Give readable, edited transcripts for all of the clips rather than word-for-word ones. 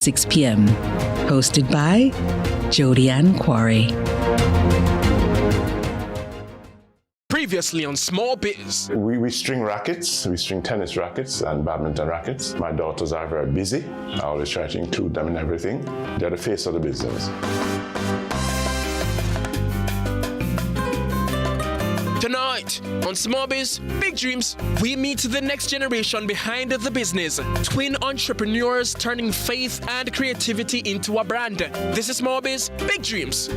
6 p.m. Hosted by Jodianne Quarry. Previously on Small Biz. We string rackets, we string tennis rackets and badminton rackets. My daughters are very busy. I always try to include them in everything. They're the face of the business. Tonight on Small Biz, Big Dreams, we meet the next generation behind the business. Twin entrepreneurs turning faith and creativity into a brand. This is Small Biz, Big Dreams.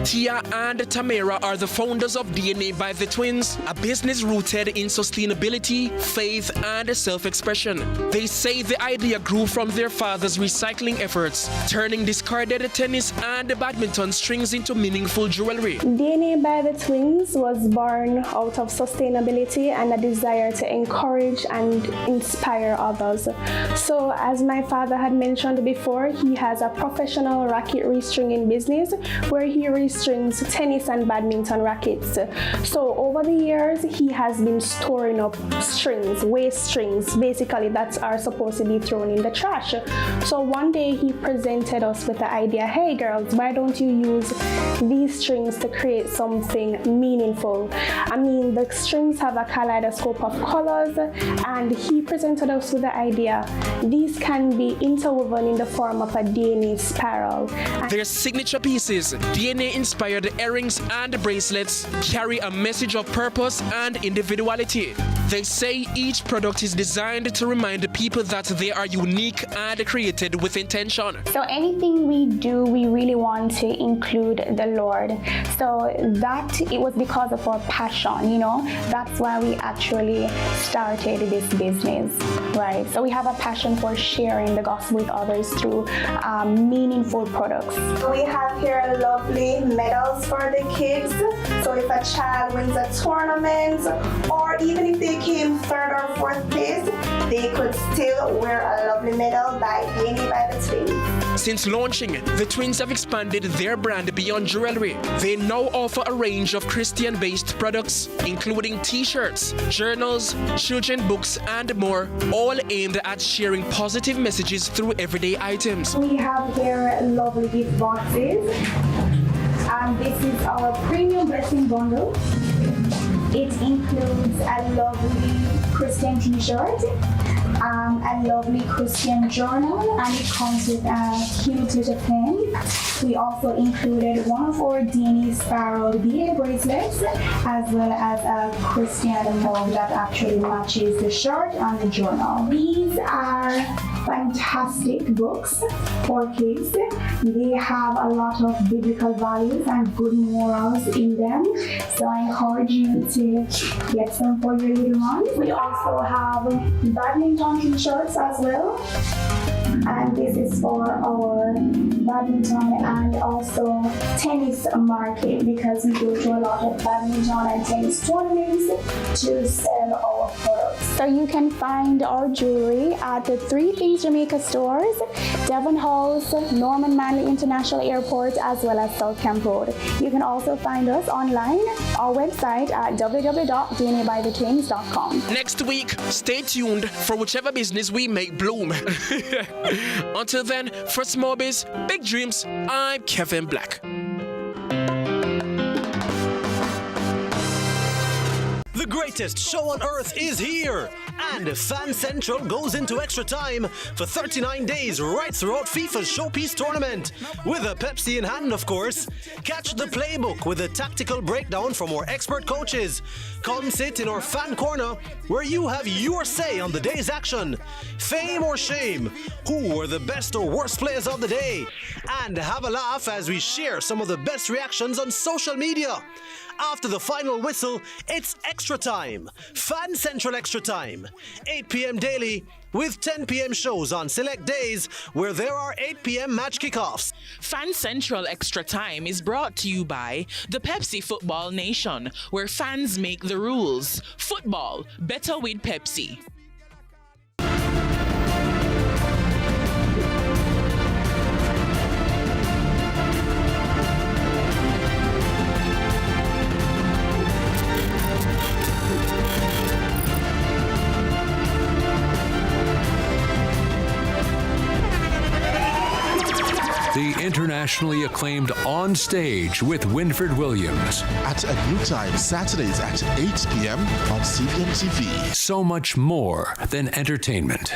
Tia and Tamara are the founders of DNA by the Twins, a business rooted in sustainability, faith, and self-expression. They say the idea grew from their father's recycling efforts, turning discarded tennis and badminton strings into meaningful jewelry. DNA by the Twins was born out of sustainability and a desire to encourage and inspire others. So, as my father had mentioned before, he has a professional racket restringing business where he restrings tennis and badminton rackets. So over the years, he has been storing up strings, waste strings, basically that are supposed to be thrown in the trash. So one day he presented us with the idea, hey girls, why don't you use these strings to create something meaningful? I mean, the strings have a kaleidoscope of colors, and he presented us with the idea, these can be interwoven in the form of a DNA spiral. Their signature pieces, DNA-inspired earrings and bracelets, carry a message of purpose and individuality. They say each product is designed to remind people that they are unique and created with intention. So anything we do, we really want to include the Lord. So that it was because of our passion, you know. That's why we actually started this business, right? So we have a passion for sharing the gospel with others through meaningful products. We have here lovely medals for the kids. So if a child wins a tournament, or even if they came third or fourth place, they could still wear a lovely medal by DNA by the Twins. Since launching, the Twins have expanded their brand beyond jewelry. They now offer a range of Christian-based products, including t-shirts, journals, children books, and more, all aimed at sharing positive messages through everyday items. We have here lovely gift boxes. And this is our premium blessing bundle. It includes a lovely Christian t-shirt, a lovely Christian journal, and it comes with a cute little pen. We also included one of our DNA spiral beaded bracelets, as well as a Christian mug that actually matches the shirt and the journal. These are fantastic books for kids. They have a lot of biblical values and good morals in them. So I encourage you to get some for your little ones. We also have badminton t-shirts as well. And this is for our badminton and also tennis market, because we go to a lot of badminton and tennis tournaments to sell our products. So you can find our jewelry at the Three Things Jamaica stores, Devon Halls, Norman Manley International Airport, as well as South Camp Road. You can also find us online, our website at www.dnabythetwins.com. Next week, stay tuned for whichever business we make bloom. Until then, for Small Biz, Big Dreams, I'm Kevin Black. The greatest show on earth is here, and Fan Central goes into extra time for 39 days right throughout FIFA's Showpiece tournament, with a Pepsi in hand, of course. Catch the playbook with a tactical breakdown from our expert coaches. Come sit in our fan corner where you have your say on the day's action. Fame or shame, who were the best or worst players of the day, and have a laugh as we share some of the best reactions on social media. After the final whistle, it's extra time. Fan Central Extra Time. 8 p.m. daily with 10 p.m. shows on select days where there are 8 p.m. match kickoffs. Fan Central Extra Time is brought to you by the Pepsi Football Nation, where fans make the rules. Football, better with Pepsi. the internationally acclaimed On Stage with Winford Williams. At a new time, Saturdays at 8 p.m. on CVM TV. So much more than entertainment.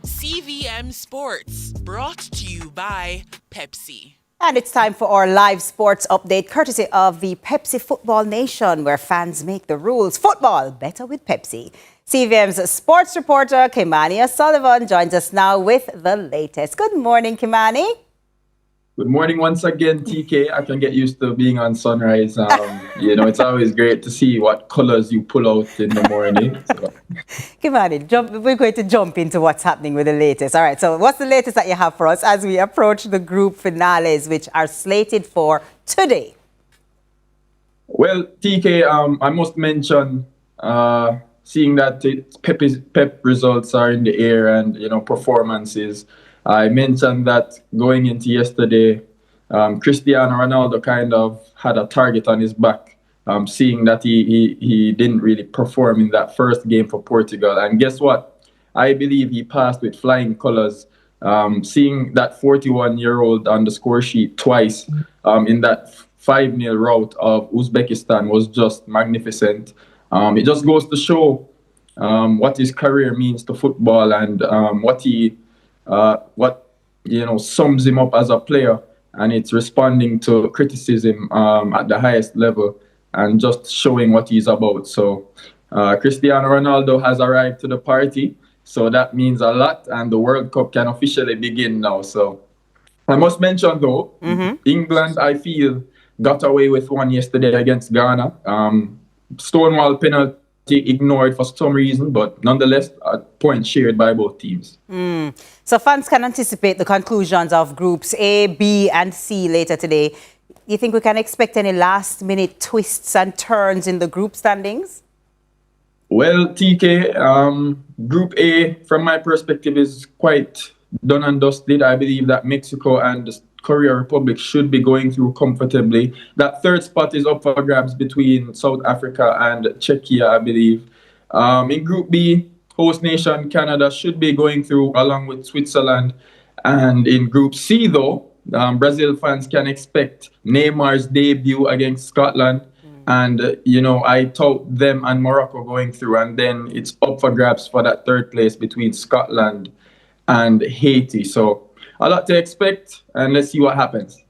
CVM Sports, brought to you by Pepsi. And it's time for our live sports update, courtesy of the Pepsi Football Nation, where fans make the rules. Football, better with Pepsi. CVM's sports reporter, Kimani O'Sullivan, joins us now with the latest. Good morning, Kimani. Good morning once again, TK. I can get used to being on Sunrise. It's always great to see what colors you pull out in the morning. So. Kimani, we're going to jump into what's happening with the latest. All right, so what's the latest that you have for us as we approach the group finales, which are slated for today? Well, TK, I must mention, seeing that Pep results are in the air and, performances. I mentioned that going into yesterday, Cristiano Ronaldo kind of had a target on his back, seeing that he didn't really perform in that first game for Portugal. And guess what? I believe he passed with flying colors. Seeing that 41-year-old on the score sheet twice in that 5-0 rout of Uzbekistan was just magnificent. It just goes to show what his career means to football and what sums him up as a player, and it's responding to criticism at the highest level and just showing what he's about. So Cristiano Ronaldo has arrived to the party, so that means a lot, and the World Cup can officially begin now. So I must mention though, England, I feel, got away with one yesterday against Ghana. Stonewall penalty ignored for some reason, but nonetheless, a point shared by both teams. So fans can anticipate the conclusions of groups A, B, and C later today. You think we can expect any last-minute twists and turns in the group standings? Well, TK, Group A, from my perspective, is quite done and dusted. I believe that Mexico and the Korea Republic should be going through comfortably. That third spot is up for grabs between South Africa and Czechia, I believe. In Group B, host nation Canada should be going through along with Switzerland. And in Group C, though, Brazil fans can expect Neymar's debut against Scotland. And, I tout them and Morocco going through. And then it's up for grabs for that third place between Scotland and Haiti. So a lot to expect, and let's see what happens.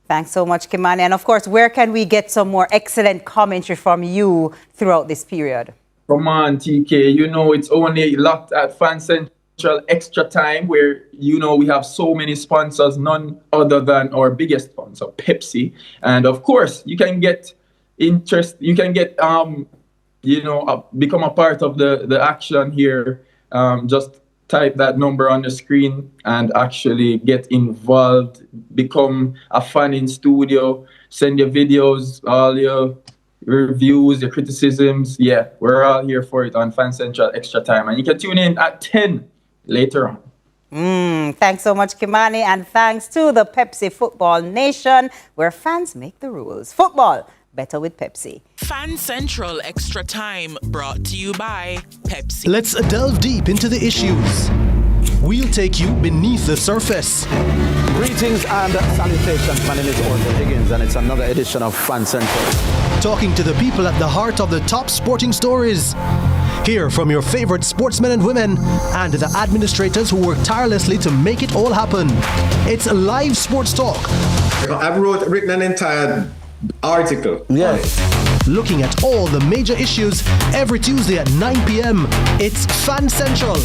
Thanks so much, Kimani. And of course, where can we get some more excellent commentary from you throughout this period? Come on, TK. It's only locked at Fan Central Extra Time, where, we have so many sponsors, none other than our biggest sponsor, Pepsi. And of course, you can get become a part of the action here. Just type that number on the screen and actually get involved, become a fan in studio, send your videos, all your reviews, your criticisms. Yeah, we're all here for it on Fan Central Extra Time. And you can tune in at 10 later on. Thanks so much, Kimani. And thanks to the Pepsi Football Nation, where fans make the rules. Football, better with Pepsi. Fan Central Extra Time, brought to you by Pepsi. Let's delve deep into the issues. We'll take you beneath the surface. Greetings and salutations. My name is Orville Higgins, and it's another edition of Fan Central. Talking to the people at the heart of the top sporting stories. Hear from your favorite sportsmen and women and the administrators who work tirelessly to make it all happen. It's live sports talk. I've written an entire article. Yes. Looking at all the major issues every Tuesday at 9 p.m. It's Fan Central.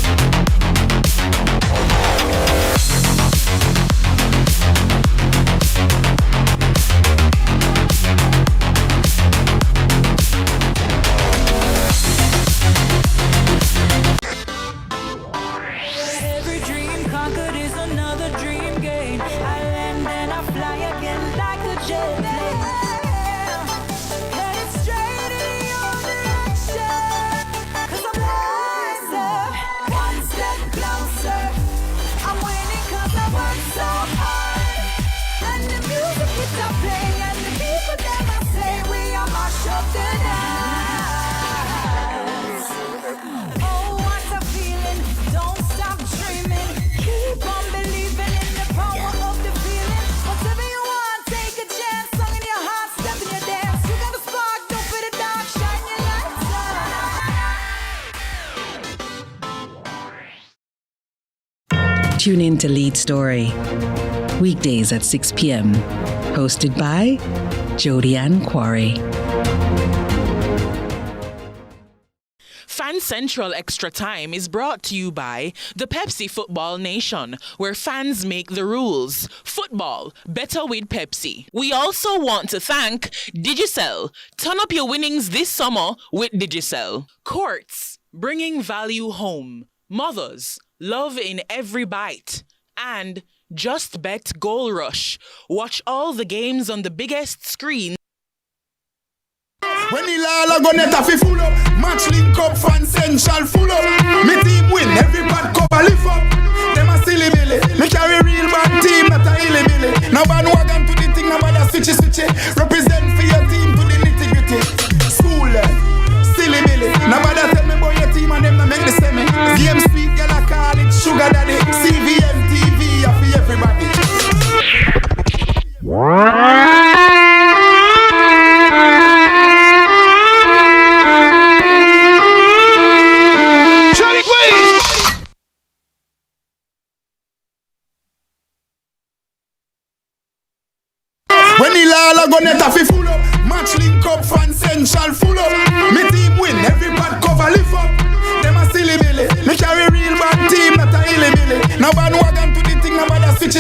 Don't stop dreaming. Keep on believing in the power of the Tune in to Lead Story, weekdays at 6 p.m. Hosted by Jody and Quarry. Fan Central Extra Time is brought to you by the Pepsi Football Nation, where fans make the rules. Football, better with Pepsi. We also want to thank Digicel. Turn up your winnings this summer with Digicel. Courts, bringing value home. Mothers, love in every bite. And Just Bet Goal Rush. Watch all the games on the biggest screen. When the Lala go net fi full up, match link up, Fan Central full up. Me team win, every bad cover lift up. Them a silly billy, me carry real bad team, not a hilly billy. Now bandwagon to the thing, now bother switchy. Represent for your team to the nitty gritty. School, silly billy. Now bother tell me about your team and them not make the semi. Game Street, girl I call it Sugar Daddy. CVM TV, for everybody. When the Lala go net fi full up, match link up, Fan Central full up. Me team win, every bad cover lift up. Them a silly billy, me carry real bad team, not a hilly billy. Now bandwagon to the thing, now bother switchy.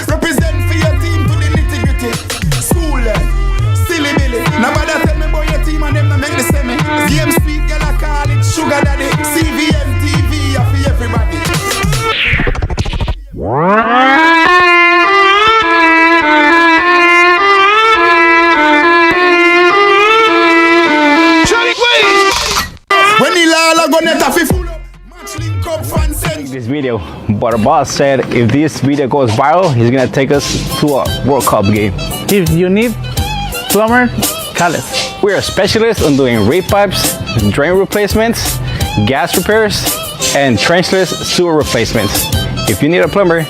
Represent for your team to the nitty gritty. School, silly billy. Now bother tell me about your team and them not make the semi. Game Street, girl I call it Sugar Daddy. CVM TV, for everybody. When the Lala go net fi full up, match link up, Fan Central. This video, but our boss said if this video goes viral, he's gonna take us to a World Cup game. If you need plumber, call us. We are specialists on doing reed pipes, drain replacements, gas repairs, and trenchless sewer replacements. If you need a plumber,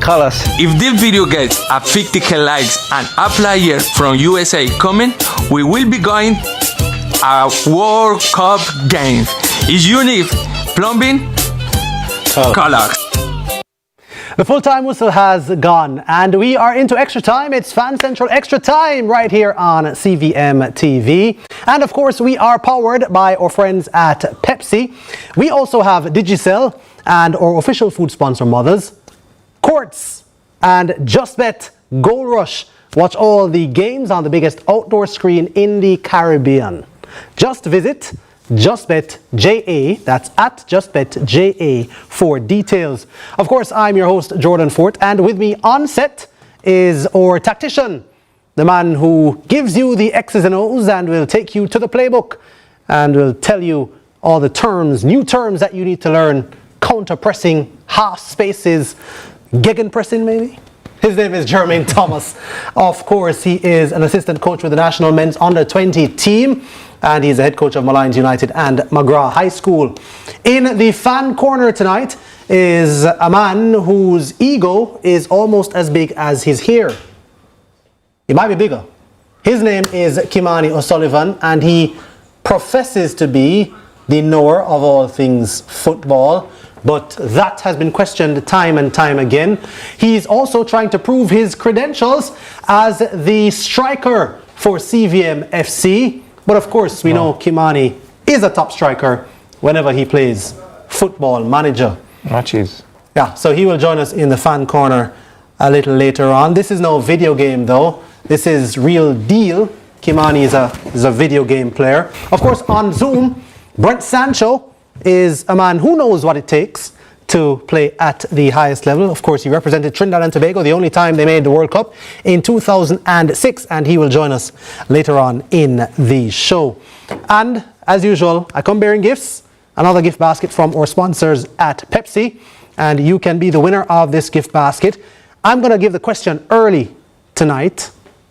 call us. If this video gets a 50k likes and a player from USA coming, we will be going a World Cup game. If you need plumbing, call us. The full-time whistle has gone and we are into Extra Time. It's Fan Central Extra Time right here on CVM TV. And of course we are powered by our friends at Pepsi. We also have Digicel and our official food sponsor Mothers, Courts and Just Bet Goal Rush. Watch all the games on the biggest outdoor screen in the Caribbean. Just visit JustBetJA, that's at JustBetJA for details. Of course, I'm your host, Jordan Fort, and with me on set is our tactician, the man who gives you the X's and O's and will take you to the playbook and will tell you all the terms, new terms that you need to learn, counter-pressing, half spaces, gegenpressing maybe? His name is Jermaine Thomas. Of course, he is an assistant coach with the national men's under-20 team, and he's the head coach of Malines United and McGraw High School. In the fan corner tonight is a man whose ego is almost as big as his hair. He might be bigger. His name is Kimani O'Sullivan, and he professes to be the knower of all things football. But that has been questioned time and time again. He's also trying to prove his credentials as the striker for CVM FC. But of course, we know Kimani is a top striker whenever he plays Football Manager. Matches. Yeah, so he will join us in the fan corner a little later on. This is no video game though. This is real deal. Kimani is a video game player. Of course, on Zoom, Brent Sancho is a man who knows what it takes to play at the highest level. Of course, he represented Trinidad and Tobago the only time they made the World Cup in 2006, and he will join us later on in the show. And as usual, I come bearing gifts, another gift basket from our sponsors at Pepsi, and you can be the winner of this gift basket. I'm going to give the question early tonight.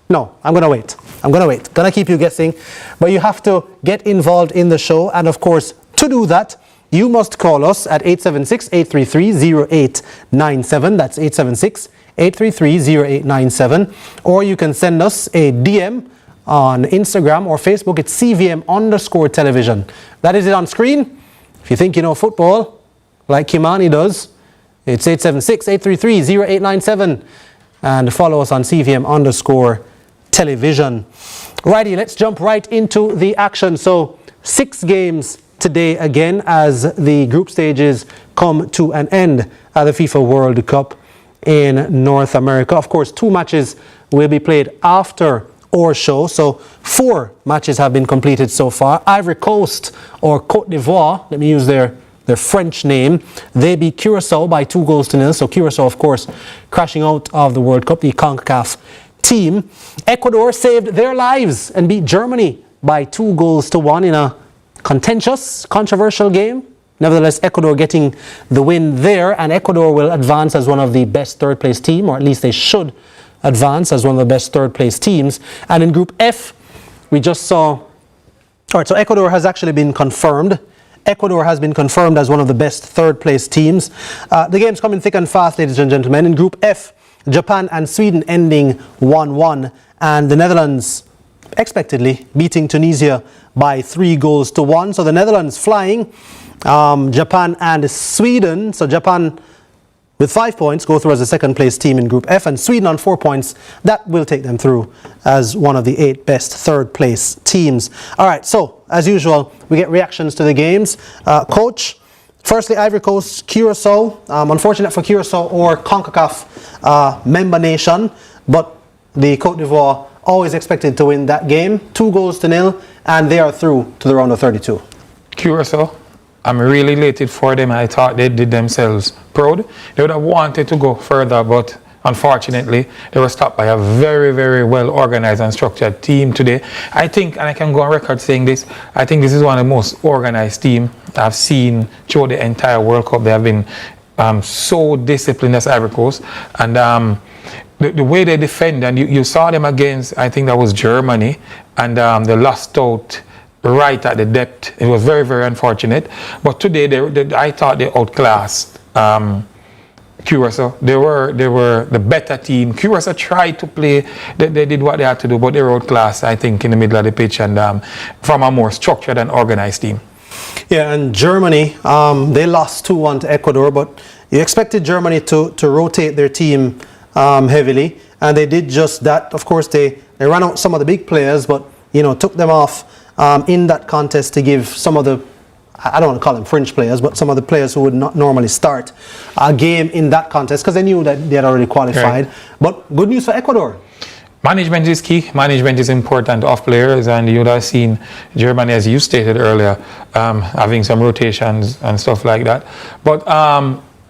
No, I'm going to wait. Going to keep you guessing, but you have to get involved in the show, and of course, to do that, you must call us at 876-833-0897. That's 876-833-0897. Or you can send us a DM on Instagram or Facebook. It's CVM_television. That is it on screen. If you think you know football, like Kimani does, It's 876-833-0897. And follow us on CVM_television. Righty, let's jump right into the action. So 6 games today again as the group stages come to an end at the FIFA World Cup in North America. Of course, 2 matches will be played after our show. So 4 matches have been completed so far. Ivory Coast, or Côte d'Ivoire, let me use their French name, they beat Curacao by 2-0. So Curacao, of course, crashing out of the World Cup, the CONCACAF team. Ecuador saved their lives and beat Germany by 2-1 in a contentious, controversial game. Nevertheless, Ecuador getting the win there, and Ecuador will advance as one of the best third-place team, or at least they should advance as one of the best third-place teams. And in Group F, we just saw... All right, so Ecuador has actually been confirmed. Ecuador has been confirmed as one of the best third-place teams. The game's coming thick and fast, ladies and gentlemen. In Group F, Japan and Sweden ending 1-1, and the Netherlands expectedly beating Tunisia by 3-1. So the Netherlands flying, Japan and Sweden. So Japan with 5 points go through as a second-place team in Group F, and Sweden on 4 points. That will take them through as one of the 8 best third-place teams. All right, so as usual, we get reactions to the games. Coach, firstly, Ivory Coast, Curacao. Unfortunate for Curacao or CONCACAF member nation, but the Côte d'Ivoire always expected to win that game. 2-0, and they are through to the round of 32. Curacao, I'm really elated for them. I thought they did themselves proud. They would have wanted to go further, but unfortunately, they were stopped by a very, very well organized and structured team today. I think, and I can go on record saying this, I think this is one of the most organized teams I've seen through the entire World Cup. They have been so disciplined as Ivory Coast. And the way they defend, and you saw them against, I think that was Germany, and they lost out right at the depth. It was very, very unfortunate. But today, I thought they outclassed Curacao. They were the better team. Curacao tried to play. They did what they had to do, but they were outclassed, I think, in the middle of the pitch, and from a more structured and organized team. Yeah, and Germany, they lost 2-1 to Ecuador, but you expected Germany to rotate their team heavily, and they did just that. Of course, they ran out some of the big players, but took them off in that contest to give some of the, I don't want to call them fringe players, but some of the players who would not normally start a game in that contest because they knew that they had already qualified. Right. But good news for Ecuador. Management is key. Management is important of players, and you would have seen Germany, as you stated earlier, having some rotations and stuff like that. But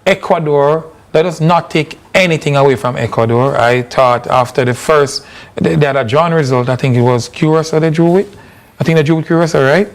Ecuador, let us not take anything away from Ecuador. I thought after the first, they had a drawn result. I think it was Curacao they drew with. I think they drew with Curacao, right?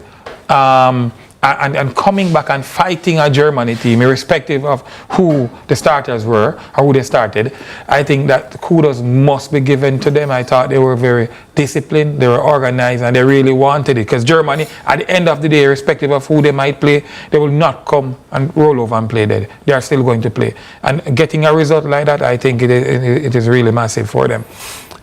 And coming back and fighting a Germany team, irrespective of who the starters were or who they started, I think that kudos must be given to them. I thought they were very disciplined, they were organized, and they really wanted it. Because Germany, at the end of the day, irrespective of who they might play, they will not come and roll over and play dead. They are still going to play. And getting a result like that, I think it is really massive for them.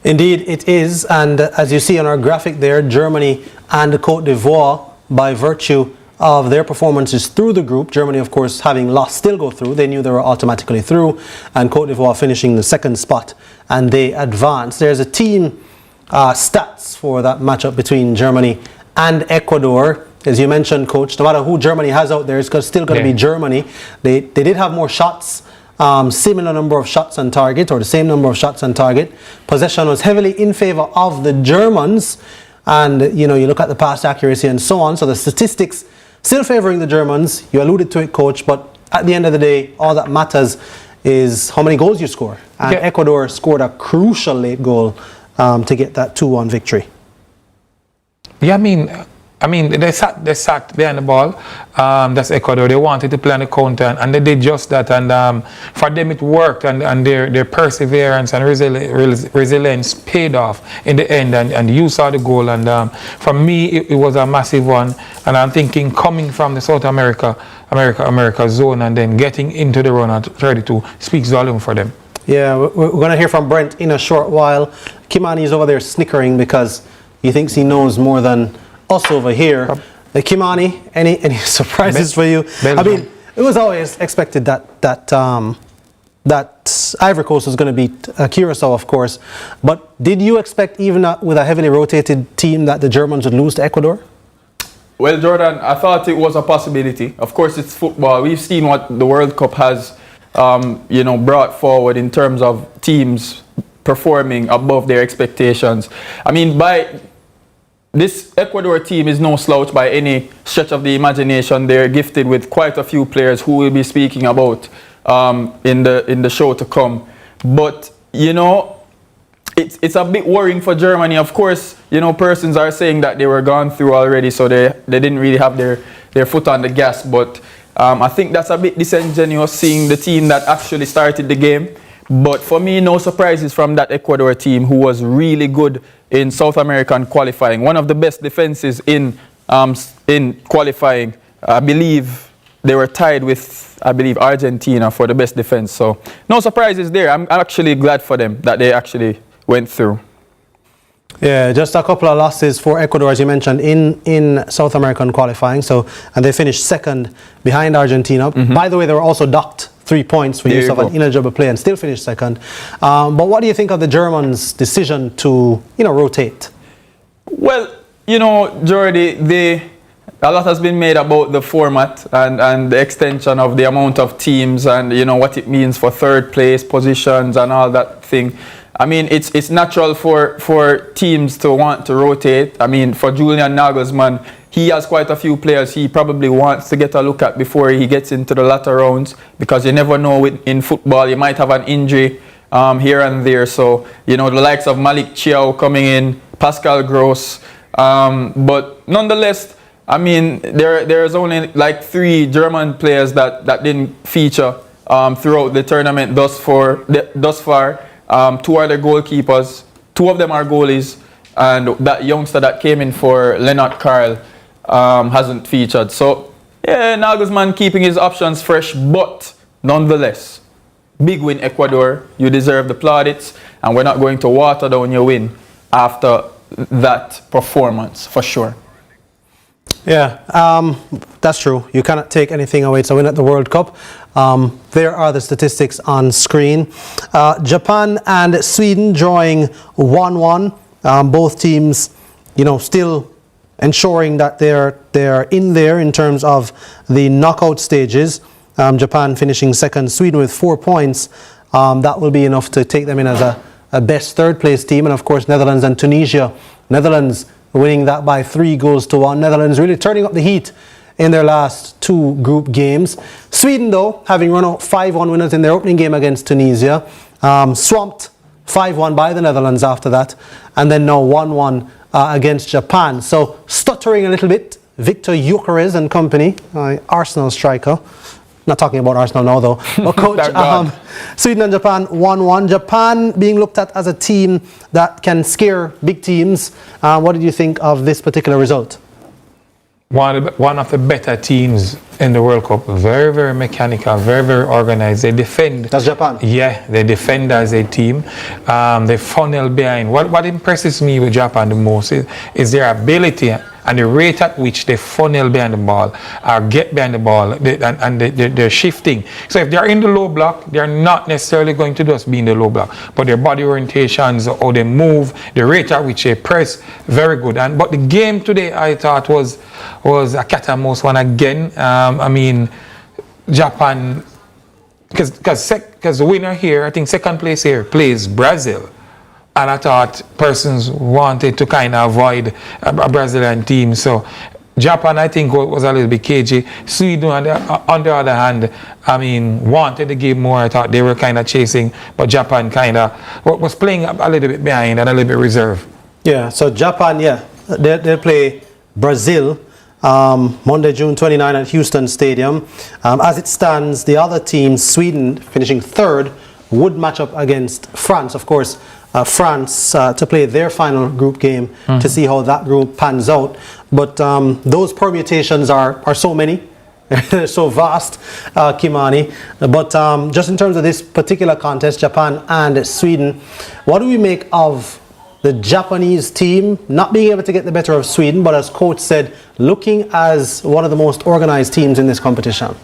Indeed, it is. And as you see on our graphic there, Germany and Côte d'Ivoire, by virtue of their performances through the group, Germany, of course, having lost, still go through. They knew they were automatically through, and Côte d'Ivoire finishing the second spot, and they advance. There's a team stats for that matchup between Germany and Ecuador. As you mentioned, Coach, no matter who Germany has out there, it's still going to be Germany. They did have more shots, similar number of shots on target, or the same number of shots on target. Possession was heavily in favor of the Germans, and you look at the pass accuracy and so on. So the statistics still favoring the Germans. You alluded to it, Coach, but at the end of the day, all that matters is how many goals you score. And Ecuador scored a crucial late goal to get that 2-1 victory. Yeah, I mean, they sat behind the ball. That's Ecuador. They wanted to play on the counter, and they did just that. And for them, it worked, and their perseverance and resilience paid off in the end. And you saw the goal. And for me, it was a massive one. And I'm thinking, coming from the South America zone and then getting into the run at 32 speaks volume for them. Yeah, we're going to hear from Brent in a short while. Kimani is over there snickering because he thinks he knows more than us over here. Kimani, any surprises for you? I mean, it was always expected that that Ivory Coast was going to beat Curacao, of course. But did you expect, even with a heavily rotated team, that the Germans would lose to Ecuador? Well, Jordan, I thought it was a possibility. Of course, it's football. We've seen what the World Cup has, brought forward in terms of teams performing above their expectations. I mean, this Ecuador team is no slouch by any stretch of the imagination. They're gifted with quite a few players who we'll be speaking about in the show to come. But, it's a bit worrying for Germany. Of course, persons are saying that they were gone through already, so they didn't really have their foot on the gas. But I think that's a bit disingenuous, seeing the team that actually started the game. But for me, no surprises from that Ecuador team, who was really good in South American qualifying. One of the best defenses in qualifying. I believe they were tied with, Argentina for the best defense. So no surprises there. I'm actually glad for them that they actually went through. Yeah, just a couple of losses for Ecuador, as you mentioned, in South American qualifying. And they finished second behind Argentina. By the way, they were also docked 3 points for use of an ineligible player and still finished second. But what do you think of the Germans' decision to, rotate? Well, Jordy, a lot has been made about the format and the extension of the amount of teams and, what it means for third place positions and all that thing. I mean, it's natural for teams to want to rotate. I mean, for Julian Nagelsmann, he has quite a few players he probably wants to get a look at before he gets into the latter rounds, because you never know in football, you might have an injury here and there. So, the likes of Malik Thiaw coming in, Pascal Gross. But nonetheless, I mean, there's only like 3 German players that didn't feature throughout the tournament thus far. 2 are the goalkeepers. 2 of them are goalies. And that youngster that came in for Lennart Karl hasn't featured. So, yeah, Nagelsmann keeping his options fresh, but nonetheless, big win Ecuador. You deserve the plaudits, and we're not going to water down your win after that performance, for sure. Yeah, that's true. You cannot take anything away. It's a win at the World Cup. There are the statistics on screen. Japan and Sweden drawing 1-1. Both teams, still ensuring that they're in there in terms of the knockout stages. Japan finishing second, Sweden with 4 points. That will be enough to take them in as a best third place team. And of course, Netherlands and Tunisia. Netherlands winning that by 3-1. Netherlands really turning up the heat in their last 2 group games. Sweden, though, having run out 5-1 winners in their opening game against Tunisia, swamped 5-1 by the Netherlands after that, and then now 1-1 against Japan. So stuttering a little bit, Victor Gyökeres and company, Arsenal striker. Not talking about Arsenal now, though. But coach, Sweden and Japan 1-1. Japan being looked at as a team that can scare big teams. What did you think of this particular result? One of the better teams in the World Cup. Very, very mechanical, very, very organized. They defend. That's Japan. Yeah, they defend as a team. They funnel behind. What impresses me with Japan the most is their ability and the rate at which they funnel behind the ball or get behind the ball, and they're shifting. So if they're in the low block, they're not necessarily going to just be in the low block, but their body orientations, how they move, the rate at which they press, very good. But the game today, I thought was a cat and mouse one again. I mean, Japan, because the winner here, I think second place here, plays Brazil. And I thought persons wanted to kind of avoid a Brazilian team. So Japan, I think, was a little bit cagey. Sweden, on the other hand, I mean, wanted the game more. I thought they were kind of chasing, but Japan kind of was playing a little bit behind and a little bit reserved. Yeah, so Japan, they play Brazil Monday, June 29 at Houston Stadium. As it stands, the other team, Sweden, finishing third, would match up against France. Of course, France to play their final group game to see how that group pans out. But those permutations are so many. They're so vast, Kimani. But just in terms of this particular contest, Japan and Sweden, what do we make of the Japanese team not being able to get the better of Sweden, but as coach said, looking as one of the most organized teams in this competition?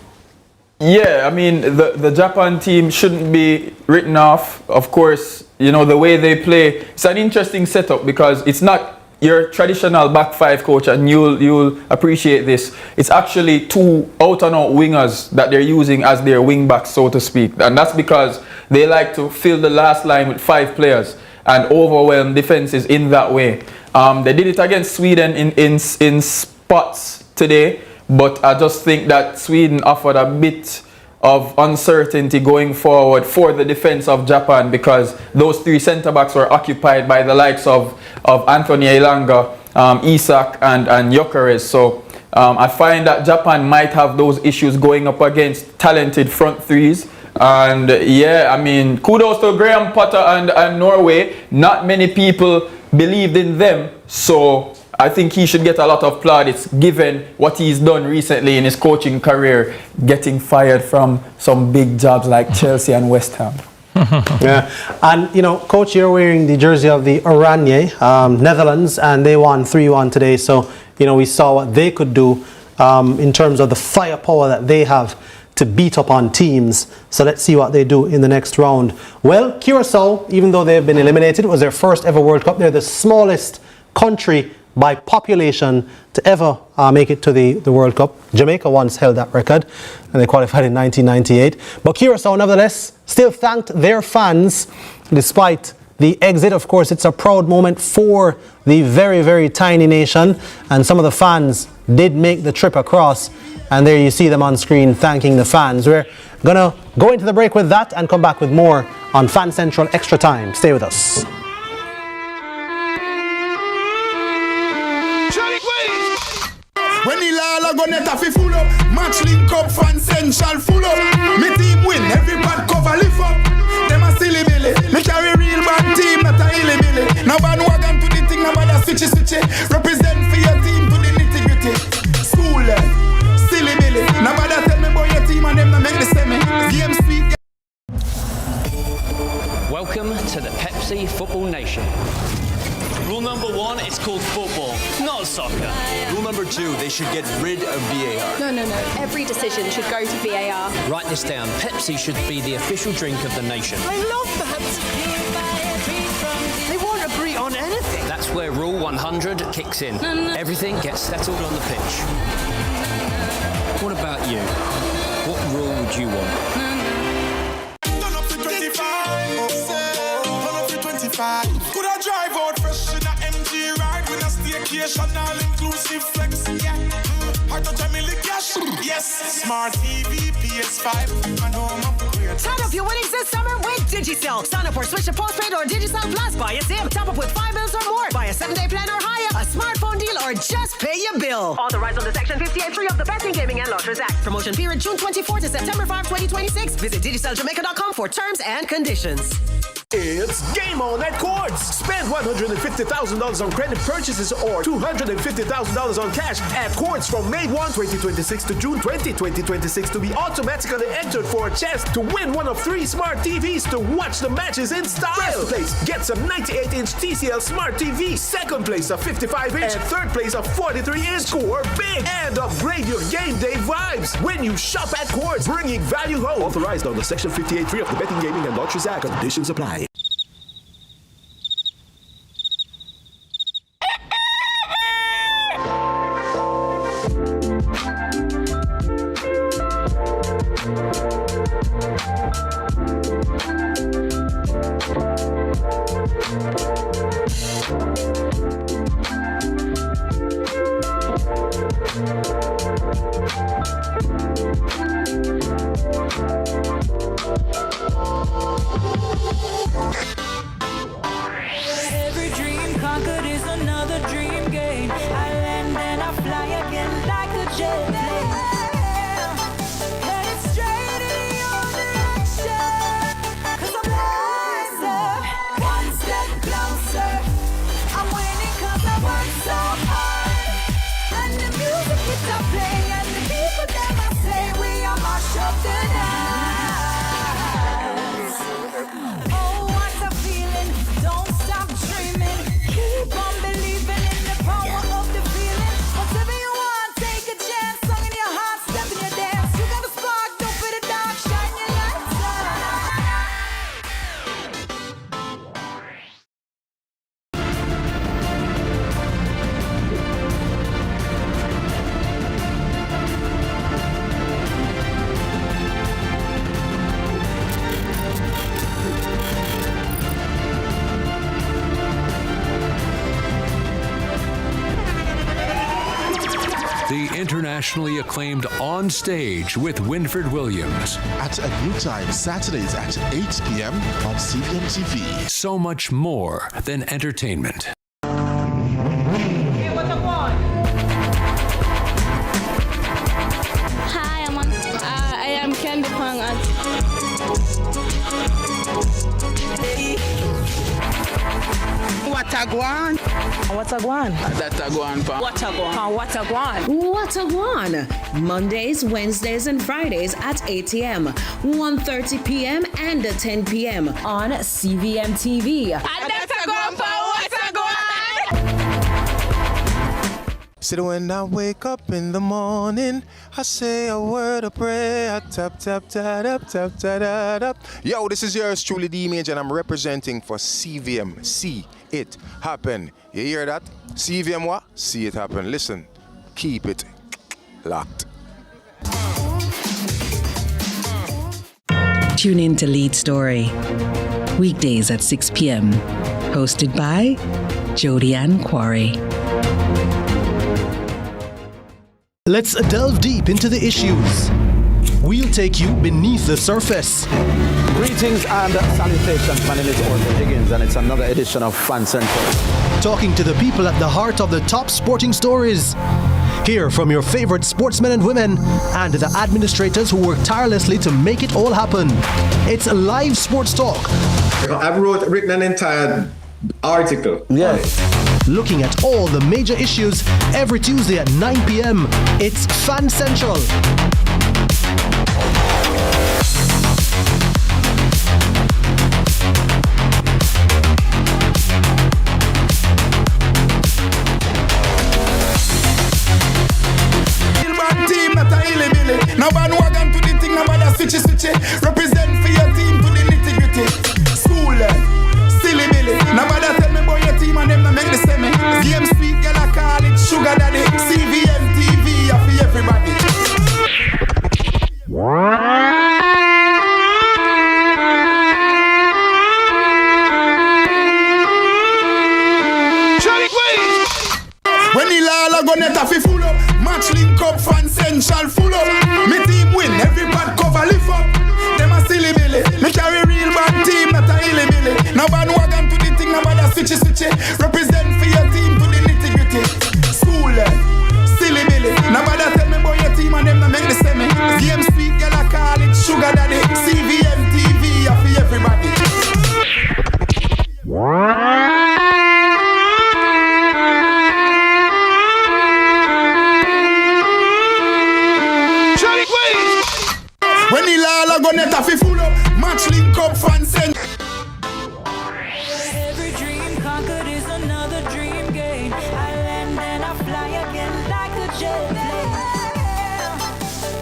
Yeah, I mean, the Japan team shouldn't be written off. Of course, you know, the way they play, it's an interesting setup because it's not your traditional back five, coach, and you'll appreciate this. It's actually two out-and-out wingers that they're using as their wing backs, so to speak. And that's because they like to fill the last line with 5 players and overwhelm defenses in that way. They did it against Sweden in spots today, but I just think that Sweden offered a bit of uncertainty going forward for the defense of Japan because those 3 centre-backs were occupied by the likes of Anthony Elanga, Isak and Gyökeres. So I find that Japan might have those issues going up against talented front threes. And yeah, I mean, kudos to Graham Potter and Norway. Not many people believed in them, so I think he should get a lot of plaudits given what he's done recently in his coaching career, getting fired from some big jobs like Chelsea and West Ham. Yeah, and you know, coach, you're wearing the jersey of the Oranje, Netherlands, and they won 3-1 today. So you know, we saw what they could do in terms of the firepower that they have to beat up on teams. So let's see what they do in the next round. Well, Curacao, even though they've been eliminated, it was their first ever World Cup. They're the smallest country by population to ever make it to the World Cup. Jamaica once held that record and they qualified in 1998. But Curacao, nevertheless, still thanked their fans despite the exit. Of course, it's a proud moment for the very, very tiny nation, and some of the fans did make the trip across, and there you see them on screen thanking the fans. We're gonna go into the break with that and come back with more on Fan Central Extra Time. Stay with us. When the Lala go net fi full up, match link up, Fan Central full up. Me team win, every bad cover lift up. Them a silly billy, me carry real bad team, not a illy billy. Now bandwagon to the thing, now bad a switchy. Represent for your team to the nitty gritty. School silly billy. Now bad a tell me boy your team and them not make the semi. Game sweet. Welcome to the Pepsi Football Nation. Rule number 1, it's called football, not soccer. Rule number 2, they should get rid of VAR. No. Every decision should go to VAR. Write this down. Pepsi should be the official drink of the nation. I love that. They won't agree on anything. That's where Rule 100 kicks in. Everything gets settled on the pitch. What about you? What rule would you want? Turn up to 25. Turn up to 25. Could I drive out fresh in a MG ride with a staycation all inclusive flex? Yeah. Hard to tell me the cash. Yes. Smart TV, PS5, and home upgrade. Turn up your winnings this summer with Digicel. Sign up or switch to postpaid or Digicel Plus. Buy a SIM. Top up with 5 bills or more. Buy a 7-day plan or higher. A smartphone deal or just pay your bill. Authorized under Section 58.3 of the Betting, Gaming and Lotteries Act. Promotion period June 24 to September 5, 2026. Visit DigicelJamaica.com for terms and conditions. It's game on at Quartz. Spend $150,000 on credit purchases or $250,000 on cash at Quartz from May 1, 2026 to June 20, 2026 to be automatically entered for a chance to win one of 3 smart TVs to watch the matches in style. First place gets a 98-inch TCL Smart TV. Second place a 55-inch. And third place a 43-inch. Score big and upgrade your game day vibes when you shop at Quartz, bringing value home. Authorized under Section 58.3 of the Betting, Gaming and Lotteries Act. Conditions apply. internationally acclaimed On Stage with Winfred Williams. At a new time, Saturdays at 8 p.m. on CVM TV. So much more than entertainment. Hi, I am Candy Pang. What a guan? What a guan? That a guan, pa. What a guan? What a guan? What a guan? Mondays, Wednesdays, and Fridays at 8 a.m., 1:30 p.m., and 10 p.m. on CVM TV. And that's a guan, pa. What a guan? So when I wake up in the morning, I say a word of prayer. Tap, tap, tap, tap, tap, tap, tap. Yo, this is yours truly, The Image, and I'm representing for CVM. See it happen. You hear that? CVM what? See it happen. Listen, keep it locked. Tune in to Lead Story. Weekdays at 6 p.m. Hosted by Jody Ann Quarry. Let's delve deep into the issues. We'll take you beneath the surface. Greetings and salutations. My name is Orville Higgins, and it's another edition of Fan Central. Talking to the people at the heart of the top sporting stories. Hear from your favorite sportsmen and women and the administrators who work tirelessly to make it all happen. It's live sports talk. I've written an entire article. Yes. Looking at all the major issues every Tuesday at 9 p.m. It's Fan Central. Now ban wagon to the thing, now bother switchy. Represent for your team to the nitty gritty. School silly billy. Now bother tell me about your team and them to make the semi. Game sweet, girl I call it sugar daddy. CVM TV for everybody. When the Lala go net fi full up, match link up, fan central full up. Me team win, every bad cover lift up. Them a silly billy, me carry real bad team that a illy billy. Now ban wagon to the thing, now bother switchy. Represent for your team to the nitty gritty. School silly billy. Now bother tell me about your team and them to make the semi. Game sweet, girl I call it sugar daddy. CVM TV for everybody. When the Lala go net fi full up, match link up, fan send. Every dream conquered is another dream game. I land and I fly again like a jet plane.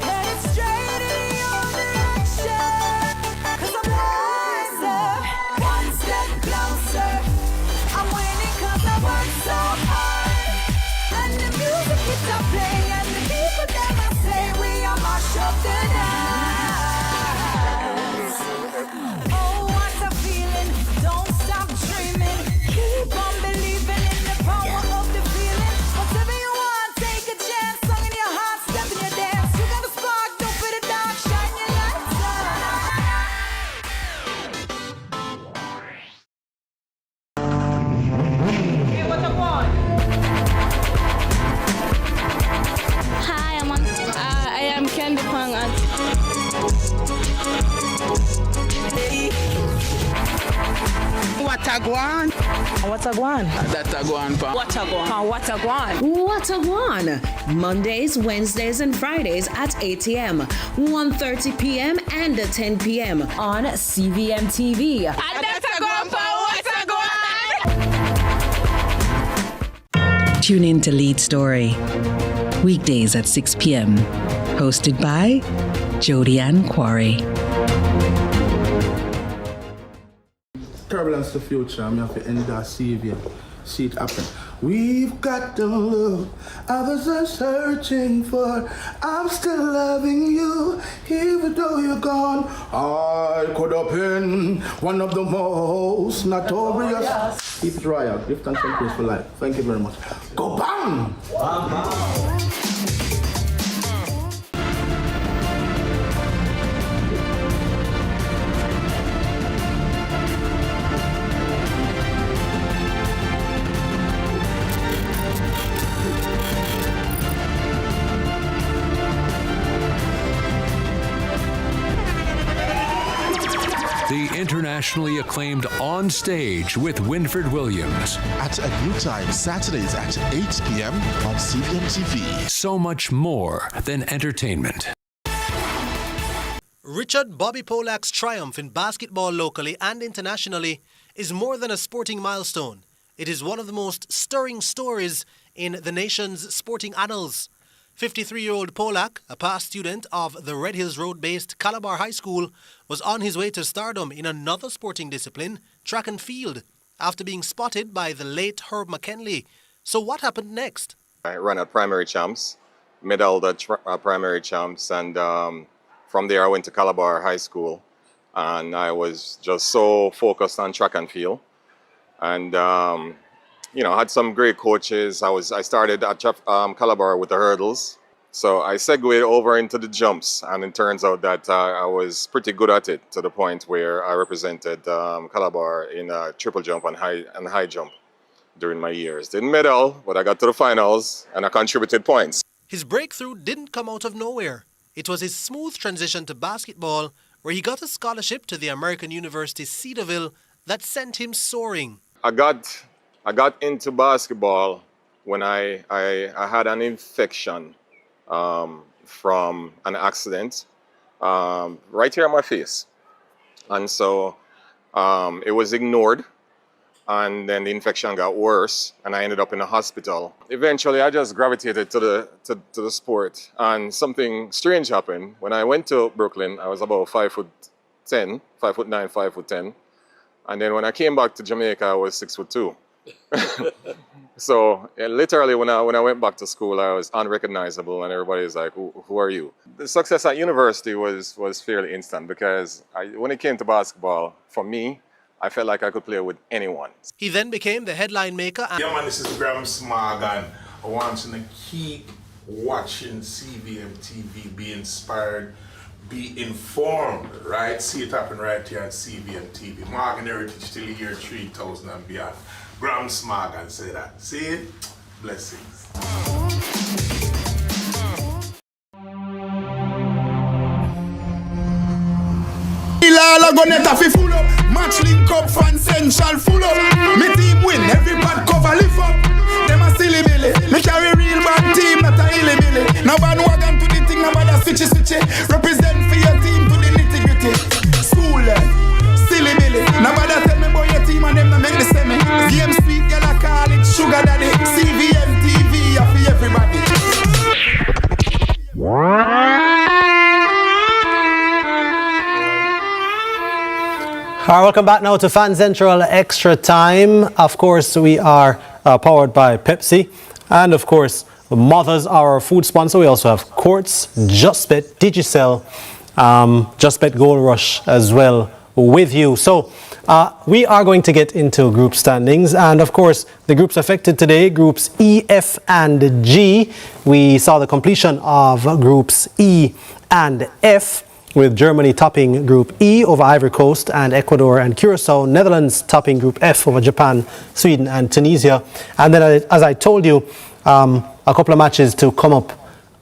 Headed straight in your direction, 'cause I'm wiser, one step closer. I'm winning 'cause I work so hard. And the music keeps on playing, and the people that I say we are mash up the night. Oh, what a feeling, don't stop dreaming. Keep on believing in the power of the feeling. Whatever you want, take a chance. Song in your heart, step in your dance. You got a spark, don't put it down, shine your lights Hey, what a guan? Hi, I am Candy Pang. What a guan? What a guan? That a guan, pa. What a guan? What a guan? What a guan? Mondays, Wednesdays, and Fridays at 8 a.m., 1:30 p.m., and 10 p.m. on CVM TV. And that's a guan, pa. What a guan? Tune in to Lead Story. Weekdays at 6 p.m. Hosted by Jody Ann Quarry. Turbulence to future, I'm have to end that CVM. See it happen. We've got the love others are searching for. I'm still loving you, even though you're gone. I could have been one of the most notorious. Keep it royal. Give thanks and praise for life. Thank you very much. Go bang! The internationally acclaimed On Stage with Winfred Williams. At a new time, Saturdays at 8 p.m. on CVM TV. So much more than entertainment. Richard Bobby Polak's triumph in basketball locally and internationally is more than a sporting milestone. It is one of the most stirring stories in the nation's sporting annals. 53-year-old Polak, a past student of the Red Hills Road-based Calabar High School, was on his way to stardom in another sporting discipline, track and field, after being spotted by the late Herb McKinley. So what happened next? I ran at primary champs, medaled at primary champs, and from there I went to Calabar High School, and I was just so focused on track and field. And you know, had some great coaches. I started at Calabar with the hurdles. So I segued over into the jumps, and it turns out that I was pretty good at it, to the point where I represented Calabar in a triple jump and high jump during my years. Didn't medal, but I got to the finals and I contributed points. His breakthrough didn't come out of nowhere. It was his smooth transition to basketball, where he got a scholarship to the American University Cedarville, that sent him soaring. I got into basketball when I had an infection from an accident right here on my face. And so it was ignored, and then the infection got worse and I ended up in a hospital. Eventually I just gravitated to the sport, and something strange happened. When I went to Brooklyn, I was about 5'10", 5'9", 5'10". And then when I came back to Jamaica, I was 6'2". So literally when I went back to school, I was unrecognizable, and everybody's like, who are you? The success at university was fairly instant, because when it came to basketball, for me, I felt like I could play with anyone. He then became the headline maker. Yeah, man, this is Graham Smagan. I want you to keep watching CVM TV, be inspired, be informed, right? See it happen right here at CVM TV. Morgan Heritage till the year 3000 and beyond. Graham Smagan say that. See it? Blessings. Ilala goneta fi full up. Match link up, fan central full up. Me team win, every bad cover lift up. Them a silly billy. Me carry real bad team, not a illy billy. Now bandwagon to the thing, nobody switchy. Represent for your team to the nitty gritty. School silly billy. Nobody tell me boy your team and them to make the semi. Game sweet, girl I call it sugar daddy. CVM TV, for everybody. All right, welcome back now to Fan Central Extra Time. Of course, we are powered by Pepsi. And of course, Mothers are our food sponsor. We also have Quartz, JustBet, Digicel, JustBet Gold Rush as well with you. So we are going to get into group standings. And of course, the groups affected today, groups E, F, and G. We saw the completion of groups E and F, with Germany topping Group E over Ivory Coast and Ecuador and Curacao, Netherlands topping Group F over Japan, Sweden and Tunisia. And then, as I told you, a couple of matches to come up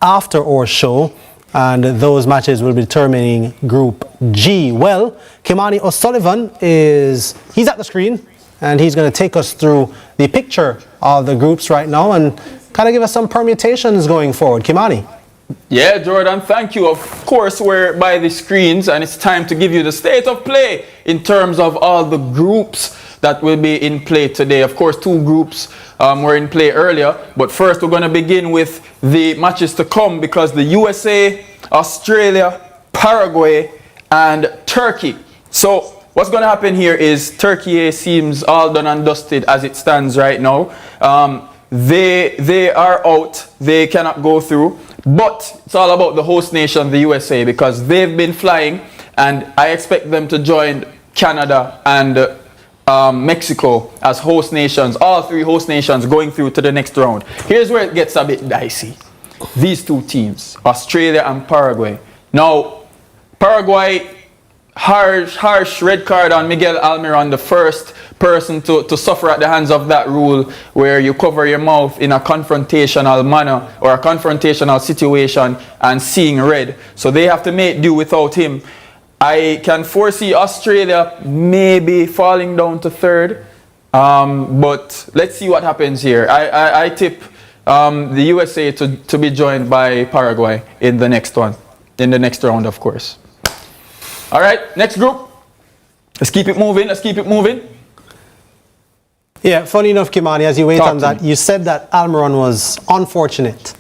after our show, and those matches will be determining Group G. Well, Kimani O'Sullivan he's at the screen, and he's going to take us through the picture of the groups right now and kind of give us some permutations going forward. Kimani. Yeah, Jordan, thank you. Of course, we're by the screens, and it's time to give you the state of play in terms of all the groups that will be in play today. Of course, two groups were in play earlier, but first we're going to begin with the matches to come, because the USA, Australia, Paraguay, and Turkey. So what's going to happen here is Turkey seems all done and dusted as it stands right now. They are out. They cannot go through. But it's all about the host nation, the USA, because they've been flying, and I expect them to join Canada and Mexico as host nations, all three host nations going through to the next round. Here's where it gets a bit dicey. These two teams, Australia and Paraguay. Now, Paraguay, harsh red card on Miguel Almiron, the first person to suffer at the hands of that rule where you cover your mouth in a confrontational manner or a confrontational situation and seeing red. So they have to make do without him. I can foresee Australia maybe falling down to third. But let's see what happens here. I tip the USA to be joined by Paraguay in the next one. In the next round, of course. All right, next group. Let's keep it moving. Let's keep it moving. Yeah, funny enough, Kimani, as you wait Talk on to that, me. you said that Almiron was unfortunate.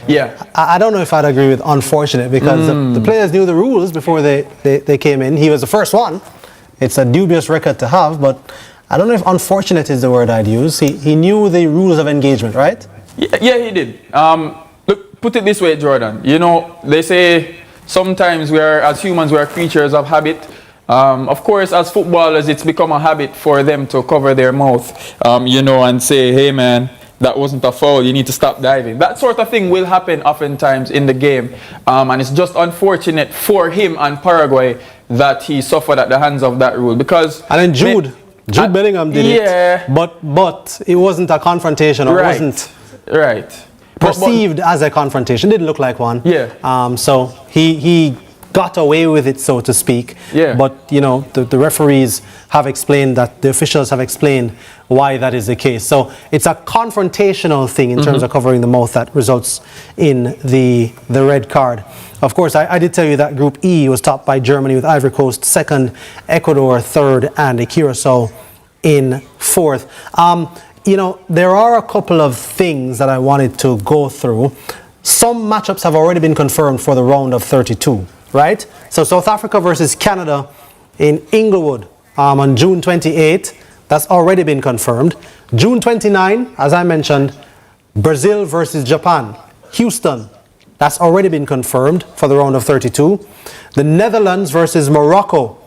Yeah. I don't know if I'd agree with unfortunate because the players knew the rules before they came in. He was the first one. It's a dubious record to have, but I don't know if unfortunate is the word I'd use. He knew the rules of engagement, right? Yeah, he did. Look, put it this way, Jordan. You know, they say sometimes as humans, we are creatures of habit. Of course, as footballers, it's become a habit for them to cover their mouth, and say, hey, man, that wasn't a foul, you need to stop diving. That sort of thing will happen oftentimes in the game. And it's just unfortunate for him and Paraguay that he suffered at the hands of that rule. Because and then Jude Bellingham did it, but it wasn't a confrontation, or right, it wasn't perceived as a confrontation. Didn't look like one. Yeah. So he got away with it, so to speak. Yeah. But the referees have explained that, the officials have explained why that is the case. So it's a confrontational thing in terms of covering the mouth that results in the red card. Of course, I did tell you that Group E was topped by Germany with Ivory Coast second, Ecuador third, and Curacao in fourth. There are a couple of things that I wanted to go through. Some matchups have already been confirmed for the round of 32, right? So South Africa versus Canada in Inglewood on June 28. That's already been confirmed. June 29, as I mentioned, Brazil versus Japan, Houston. That's already been confirmed for the round of 32. The Netherlands versus Morocco,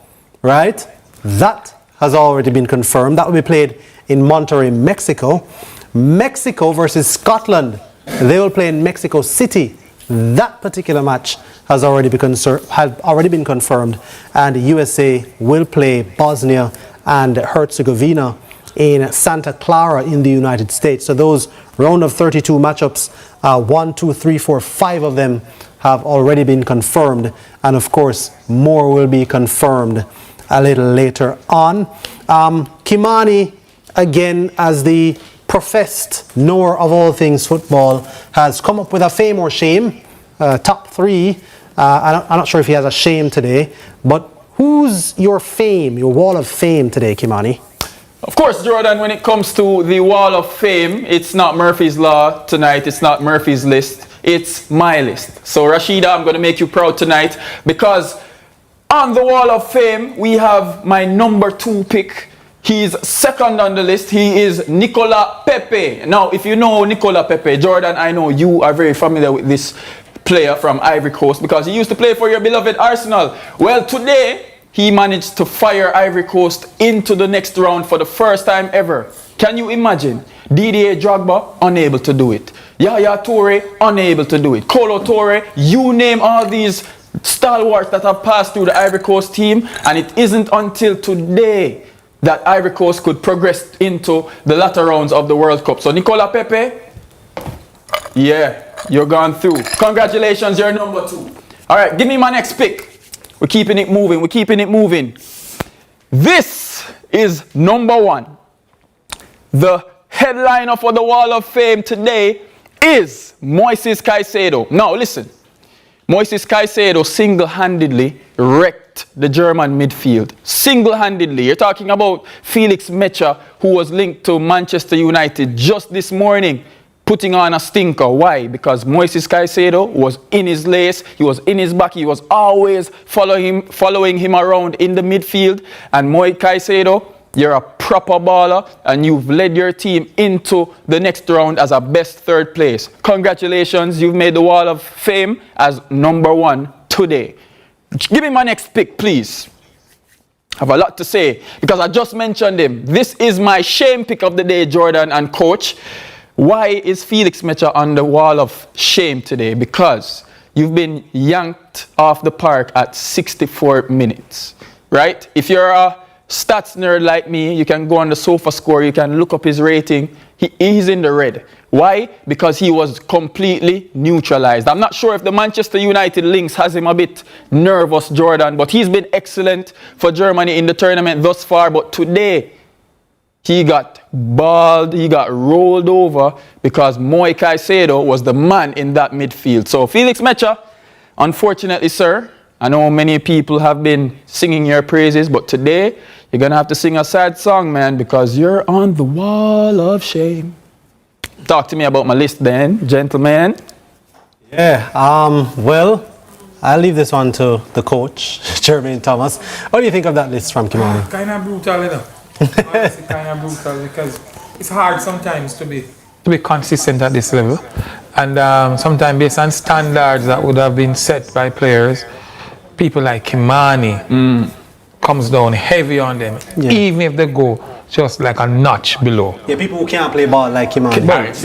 right? That has already been confirmed. That will be played in Monterrey, Mexico. Mexico versus Scotland. They will play in Mexico City. That particular match has already been confirmed. And the USA will play Bosnia and Herzegovina in Santa Clara in the United States. So those round of 32 matchups, 1, 2, 3, 4, 5 of them have already been confirmed. And of course, more will be confirmed a little later on. Kimani, again, as the professed knower of all things football, has come up with a fame or shame, top three. I'm not sure if he has a shame today, but who's your fame, your wall of fame today, Kimani? Of course, Jordan, when it comes to the wall of fame, it's not Murphy's Law tonight, it's not Murphy's List, it's my list. So Rashida, I'm going to make you proud tonight, because on the wall of fame, we have my number 2 pick. He's second on the list. He is Nicolas Pepe. Now, if you know Nicolas Pepe, Jordan, I know you are very familiar with this player from Ivory Coast because he used to play for your beloved Arsenal. Well, today, he managed to fire Ivory Coast into the next round for the first time ever. Can you imagine? Didier Drogba, unable to do it. Yaya Toure, unable to do it. Kolo Toure, you name all these stalwarts that have passed through the Ivory Coast team, and it isn't until today that Ivory Coast could progress into the latter rounds of the World Cup. So Nicolas Pepe, yeah, you're gone through. Congratulations, you're number 2. All right, give me my next pick. We're keeping it moving. We're keeping it moving. This is number 1. The headliner for the Wall of Fame today is Moises Caicedo. Now listen, Moises Caicedo single-handedly wrecked the German midfield. Single-handedly. You're talking about Felix Mecha, who was linked to Manchester United just this morning, putting on a stinker. Why? Because Moises Caicedo was in his lace, he was in his back, he was always following him around in the midfield. And Moises Caicedo, you're a proper baller, and you've led your team into the next round as a best third place. Congratulations, you've made the Wall of Fame as number 1 today. Give me my next pick, please. I have a lot to say because I just mentioned him. This is my shame pick of the day, Jordan and Coach. Why is Felix Mecha on the Wall of Shame today? Because you've been yanked off the park at 64 minutes, right? If you're a stats nerd like me, you can go on the sofa score, you can look up his rating. He's in the red. Why? Because he was completely neutralized. I'm not sure if the Manchester United links has him a bit nervous, Jordan, but he's been excellent for Germany in the tournament thus far. But today, he got balled, he got rolled over because Moi Caicedo was the man in that midfield. So Felix Mecha, unfortunately, sir, I know many people have been singing your praises, but today you're going to have to sing a sad song, man, because you're on the wall of shame. Talk to me about my list then, gentlemen. Yeah, well, I'll leave this one to the coach, Jermaine Thomas. What do you think of that list from Kimani? Kind of brutal, you know. Honestly, kind of brutal because it's hard sometimes to be consistent at this level, and sometimes based on standards that would have been set by players, people like Kimani comes down heavy on them, even if they go just like a notch below. Yeah, people who can't play ball like Kimani.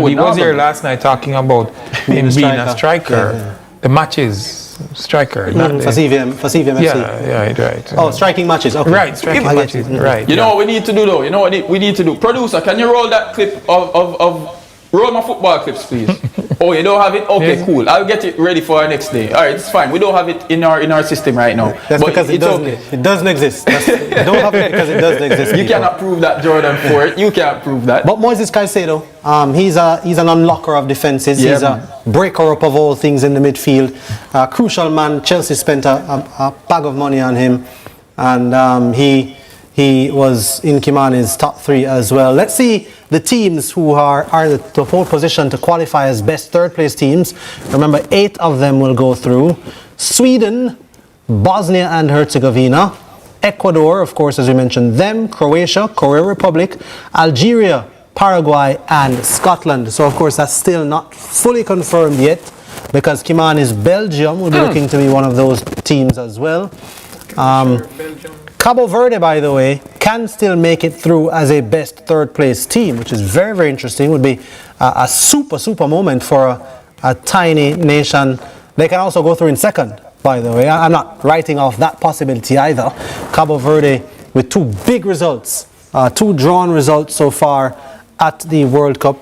He was here last night talking about him being a striker. The matches. Striker. For CVM FC. Yeah, right. Oh, striking matches. Okay. Right, striking matches. Right. You know what we need to do though? You know what we need to do? Producer, can you roll that clip of roll my football clips, please? Oh, you don't have it? Okay, cool. I'll get it ready for our next day. All right, it's fine. We don't have it in our system right now. That's but because it doesn't exist. You don't have it because it doesn't exist. You cannot prove that, Jordan, for it. You can't prove that. But Moises Caicedo, he's an unlocker of defenses. Yeah, he's a breaker up of all things in the midfield. Crucial man. Chelsea spent a bag of money on him, and he was in Kimani's top 3 as well. Let's see the teams who are in the pole position to qualify as best third place teams. Remember, 8 of them will go through. Sweden, Bosnia and Herzegovina, Ecuador, of course, as we mentioned them, Croatia, Korea Republic, Algeria, Paraguay and Scotland. So, of course, that's still not fully confirmed yet because Kimani's Belgium will be looking to be one of those teams as well. Cabo Verde, by the way, can still make it through as a best third place team, which is very, very interesting. Would be a super moment for a tiny nation. They can also go through in second, by the way. I'm not writing off that possibility either. Cabo Verde with 2 big results, 2 drawn results so far at the World Cup,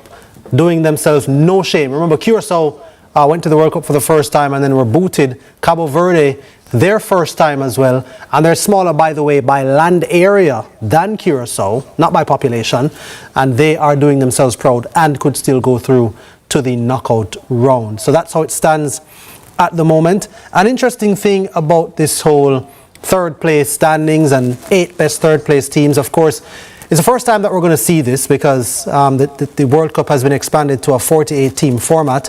doing themselves no shame. Remember, Curacao went to the World Cup for the first time and then were booted. Cabo Verde, their first time as well, and they're smaller, by the way, by land area than Curacao, not by population, and they are doing themselves proud and could still go through to the knockout round. So that's how it stands at the moment. An interesting thing about this whole third place standings and 8 best third place teams, of course, it's the first time that we're going to see this because the World Cup has been expanded to a 48 team format.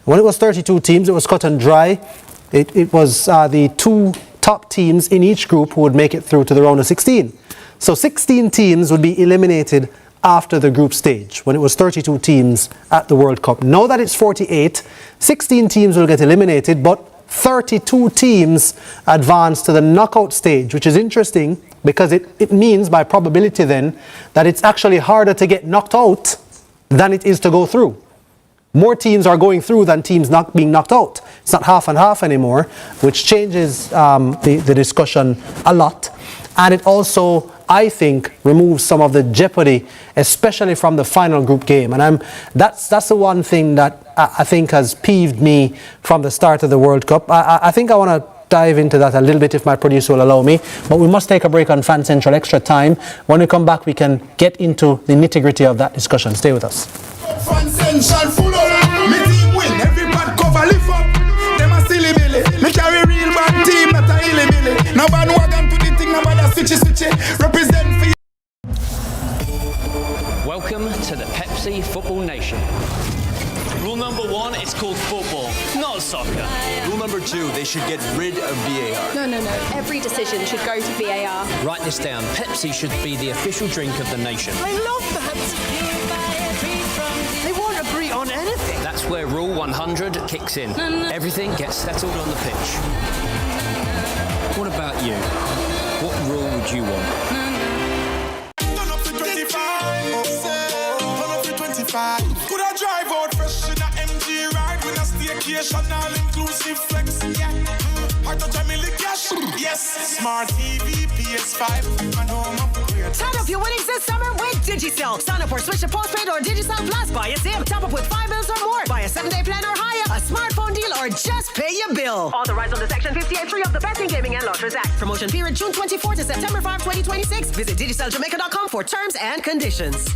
When it was 32 teams, it was cut and dry. It was the 2 top teams in each group who would make it through to the round of 16. So 16 teams would be eliminated after the group stage when it was 32 teams at the World Cup. Now that it's 48, 16 teams will get eliminated, but 32 teams advance to the knockout stage, which is interesting because it means by probability then that it's actually harder to get knocked out than it is to go through. More teams are going through than teams not being knocked out. It's not half and half anymore, which changes the discussion a lot. And it also, I think, removes some of the jeopardy, especially from the final group game. And that's the one thing that I think has peeved me from the start of the World Cup. I think I want to dive into that a little bit if my producer will allow me. But we must take a break on Fan Central Extra Time. When we come back, we can get into the nitty-gritty of that discussion. Stay with us. Fan Central full up. Me team win, every bad cover lift up. Them a silly billy. Me carry real bad team, not a illy billy. No bandwagon to the thing, no bother switchy. Represent for you. Welcome to the Pepsi Football Nation. Rule number 1, it's called football, not soccer. Rule number 2, they should get rid of VAR. No. Every decision should go to VAR. Write this down. Pepsi should be the official drink of the nation. I love that. They won't agree on anything. That's where Rule 100 kicks in. Everything gets settled on the pitch. What about you? What rule would you want? Turn up to 25. Turn up to 25. Could I drive out fresh in a MG ride with a staycation all inclusive flex? Yeah. I touch a million cash. Yes. Smart TVP. PS5, and home upgrade. Turn up your winnings this summer with Digicel. Sign up or switch to postpaid or Digicel Plus. Buy a SIM. Top up with 5 bills or more. Buy a 7-day plan or higher. A smartphone deal or just pay your bill. Authorized under Section 58(3) of the Betting, Gaming and Lotteries Act. Promotion period June 24 to September 5, 2026. Visit DigicelJamaica.com for terms and conditions.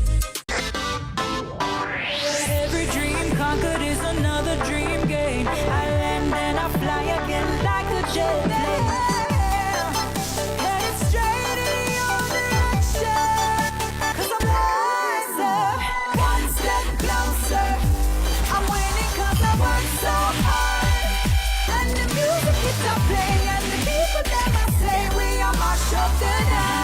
Every dream conquered is another dream game. I land and I fly again like a jet plane. Headed straight in your direction. 'Cause I'm wiser, one step closer. I'm winning 'cause I work so hard. And the music keeps on playing, and the people never say we are march up the night.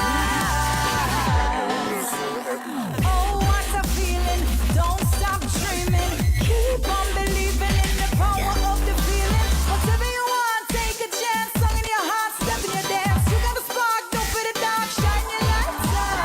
Oh, what a feeling! Don't stop dreaming. Keep on believing in the power of the feeling. Whatever you want, take a chance. Song in your heart, step in your dance. You got the spark, don't put it down. Shine your lights on.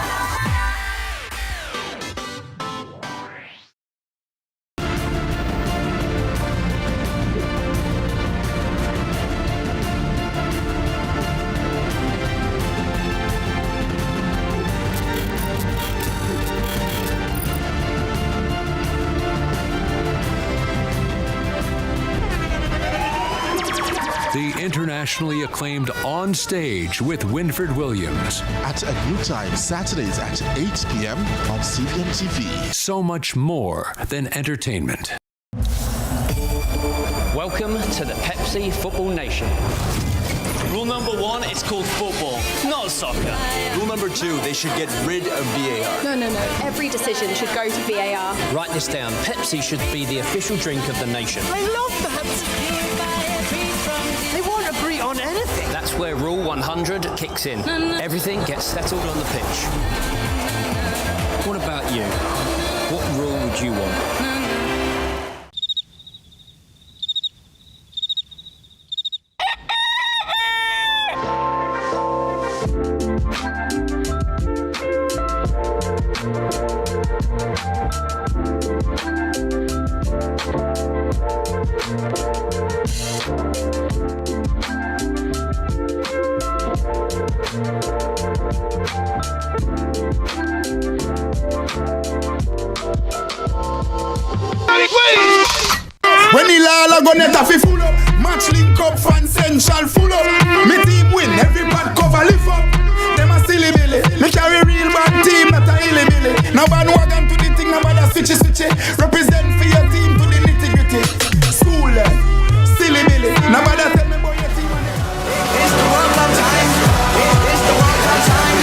The internationally acclaimed On Stage with Winfred Williams. At a new time, Saturdays at 8 p.m. on CVM TV. So much more than entertainment. Welcome to the Pepsi Football Nation. Rule number 1, it's called football, not soccer. Rule number 2, they should get rid of VAR. No. Every decision should go to VAR. Write this down. Pepsi should be the official drink of the nation. I love that. They won't agree on anything. That's where Rule 100 kicks in. Everything gets settled on the pitch. What about you? What rule would you want? When the Lala go net a fi full up, match link up, fan central full up. Me team win, every bad cover lift up. Them a silly billy, me carry real bad team, not a illy billy. Now bandwagon to the thing, now bother switchy. Represent for your team to the nitty gritty. School silly billy, now bother tell me about your team. It's the World Cup time. It's the World Cup time.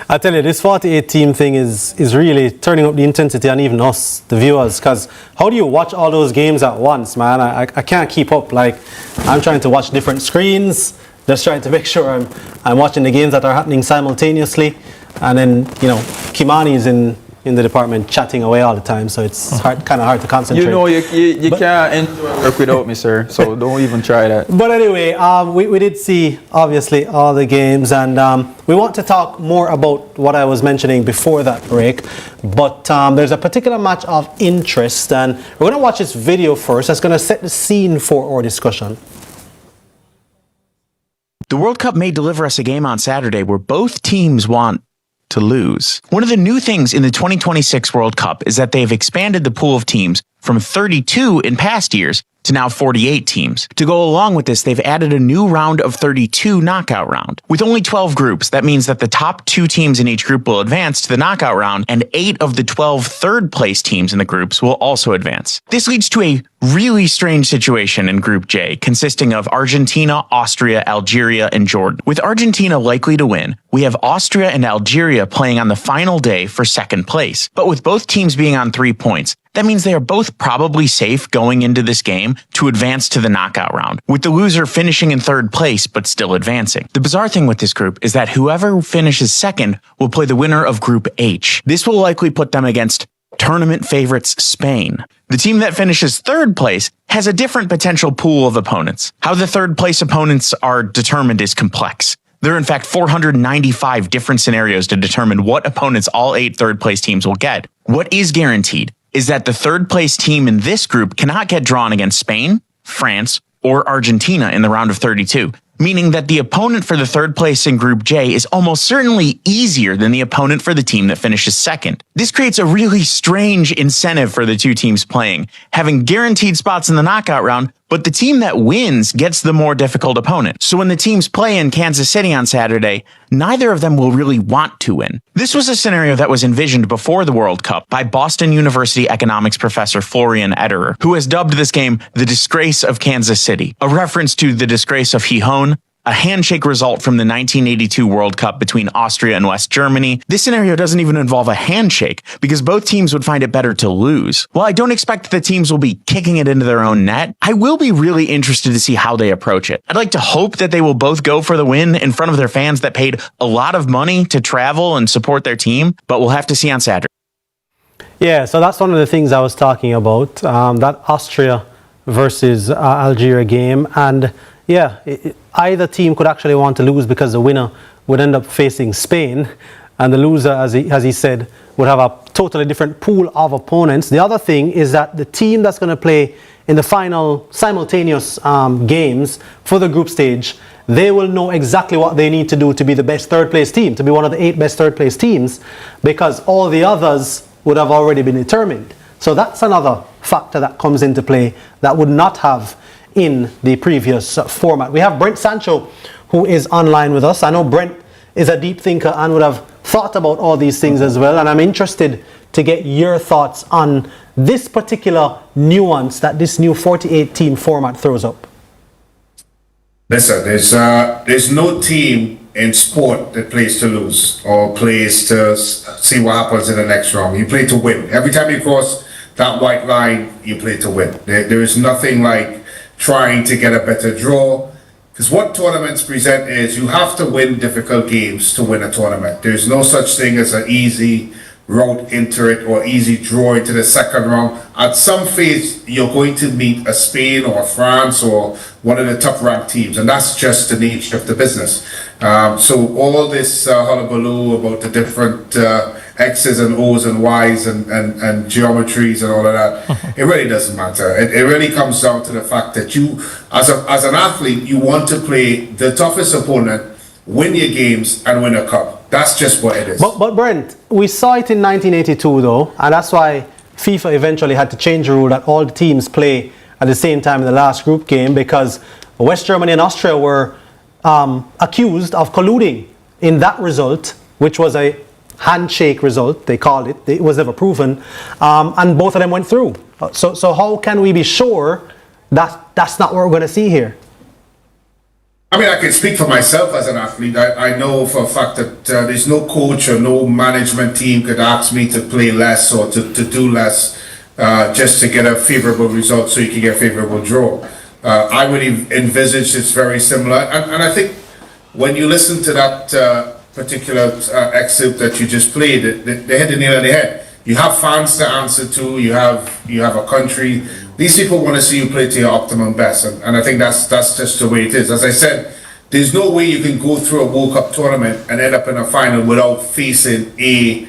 I tell you, this 48 team thing is really turning up the intensity on even us, the viewers, because how do you watch all those games at once, man? I can't keep up. Like, I'm trying to watch different screens, just trying to make sure I'm watching the games that are happening simultaneously. And then, you know, Kimani's in the department chatting away all the time, so it's kind of hard to concentrate. You know, you can't enjoy work without me, sir, so don't even try that. But anyway, we did see, obviously, all the games, and we want to talk more about what I was mentioning before that break, but there's a particular match of interest, and we're going to watch this video first. That's going to set the scene for our discussion. The World Cup may deliver us a game on Saturday where both teams want to lose. One of the new things in the 2026 World Cup is that they've expanded the pool of teams from 32 in past years to now 48 teams. To go along with this, they've added a new round of 32 knockout round. With only 12 groups, that means that the top 2 teams in each group will advance to the knockout round, and 8 of the 12 third-place teams in the groups will also advance. This leads to a really strange situation in Group J, consisting of Argentina, Austria, Algeria, and Jordan. With Argentina likely to win, we have Austria and Algeria playing on the final day for second place. But with both teams being on 3 points, that means they are both probably safe going into this game to advance to the knockout round, with the loser finishing in third place but still advancing. The bizarre thing with this group is that whoever finishes second will play the winner of Group H. This will likely put them against tournament favorites Spain. The team that finishes third place has a different potential pool of opponents. How the third place opponents are determined is complex. There are in fact 495 different scenarios to determine what opponents all 8 third-place teams will get. What is guaranteed is that the third-place team in this group cannot get drawn against Spain, France, or Argentina in the round of 32, meaning that the opponent for the third place in Group J is almost certainly easier than the opponent for the team that finishes second. This creates a really strange incentive for the two teams playing, having guaranteed spots in the knockout round, but the team that wins gets the more difficult opponent. So when the teams play in Kansas City on Saturday, neither of them will really want to win. This was a scenario that was envisioned before the World Cup by Boston University economics professor Florian Ederer, who has dubbed this game the disgrace of Kansas City, a reference to the disgrace of Gijón, a handshake result from the 1982 World Cup between Austria and West Germany. This scenario doesn't even involve a handshake because both teams would find it better to lose. While I don't expect the teams will be kicking it into their own net, I will be really interested to see how they approach it. I'd like to hope that they will both go for the win in front of their fans that paid a lot of money to travel and support their team, but we'll have to see on Saturday. Yeah, so that's one of the things I was talking about, that Austria versus Algeria game. And yeah, either team could actually want to lose because the winner would end up facing Spain, and the loser, as he said, would have a totally different pool of opponents. The other thing is that the team that's going to play in the final simultaneous games for the group stage, they will know exactly what they need to do to be the best third place team, to be one of the 8 best third place teams, because all the others would have already been determined. So that's another factor that comes into play that would not have in the previous format. We have Brent Sancho, who is online with us. I know Brent is a deep thinker and would have thought about all these things as well, and I'm interested to get your thoughts on this particular nuance that this new 48-team format throws up. Listen, there's no team in sport that plays to lose or plays to see what happens in the next round. You play to win. Every time you cross that white line, you play to win. There is nothing like trying to get a better draw, because what tournaments present is you have to win difficult games to win a tournament. There's no such thing as an easy route into it or easy draw into the second round. At some phase, you're going to meet a Spain or France or one of the top ranked teams, and that's just the nature of the business. So all this hullabaloo about the different X's and O's and Y's and geometries and all of that, it really doesn't matter. It really comes down to the fact that you, as an athlete, you want to play the toughest opponent, win your games, and win a cup. That's just what it is. But Brent, we saw it in 1982 though, and that's why FIFA eventually had to change the rule that all the teams play at the same time in the last group game, because West Germany and Austria were accused of colluding in that result, which was a handshake result, they called it. It was never proven, and both of them went through. So how can we be sure that that's not what we're going to see here? I mean, I can speak for myself as an athlete. I know for a fact that there's no coach or no management team could ask me to play less or to do less just to get a favorable result so you can get a favorable draw. I would envisage it's very similar. And I think when you listen to that particular excerpt that you just played, they hit the nail on the head. You have fans to answer to, you have a country. These people want to see you play to your optimum best, and I think that's just the way it is. As I said, there's no way you can go through a World Cup tournament and end up in a final without facing a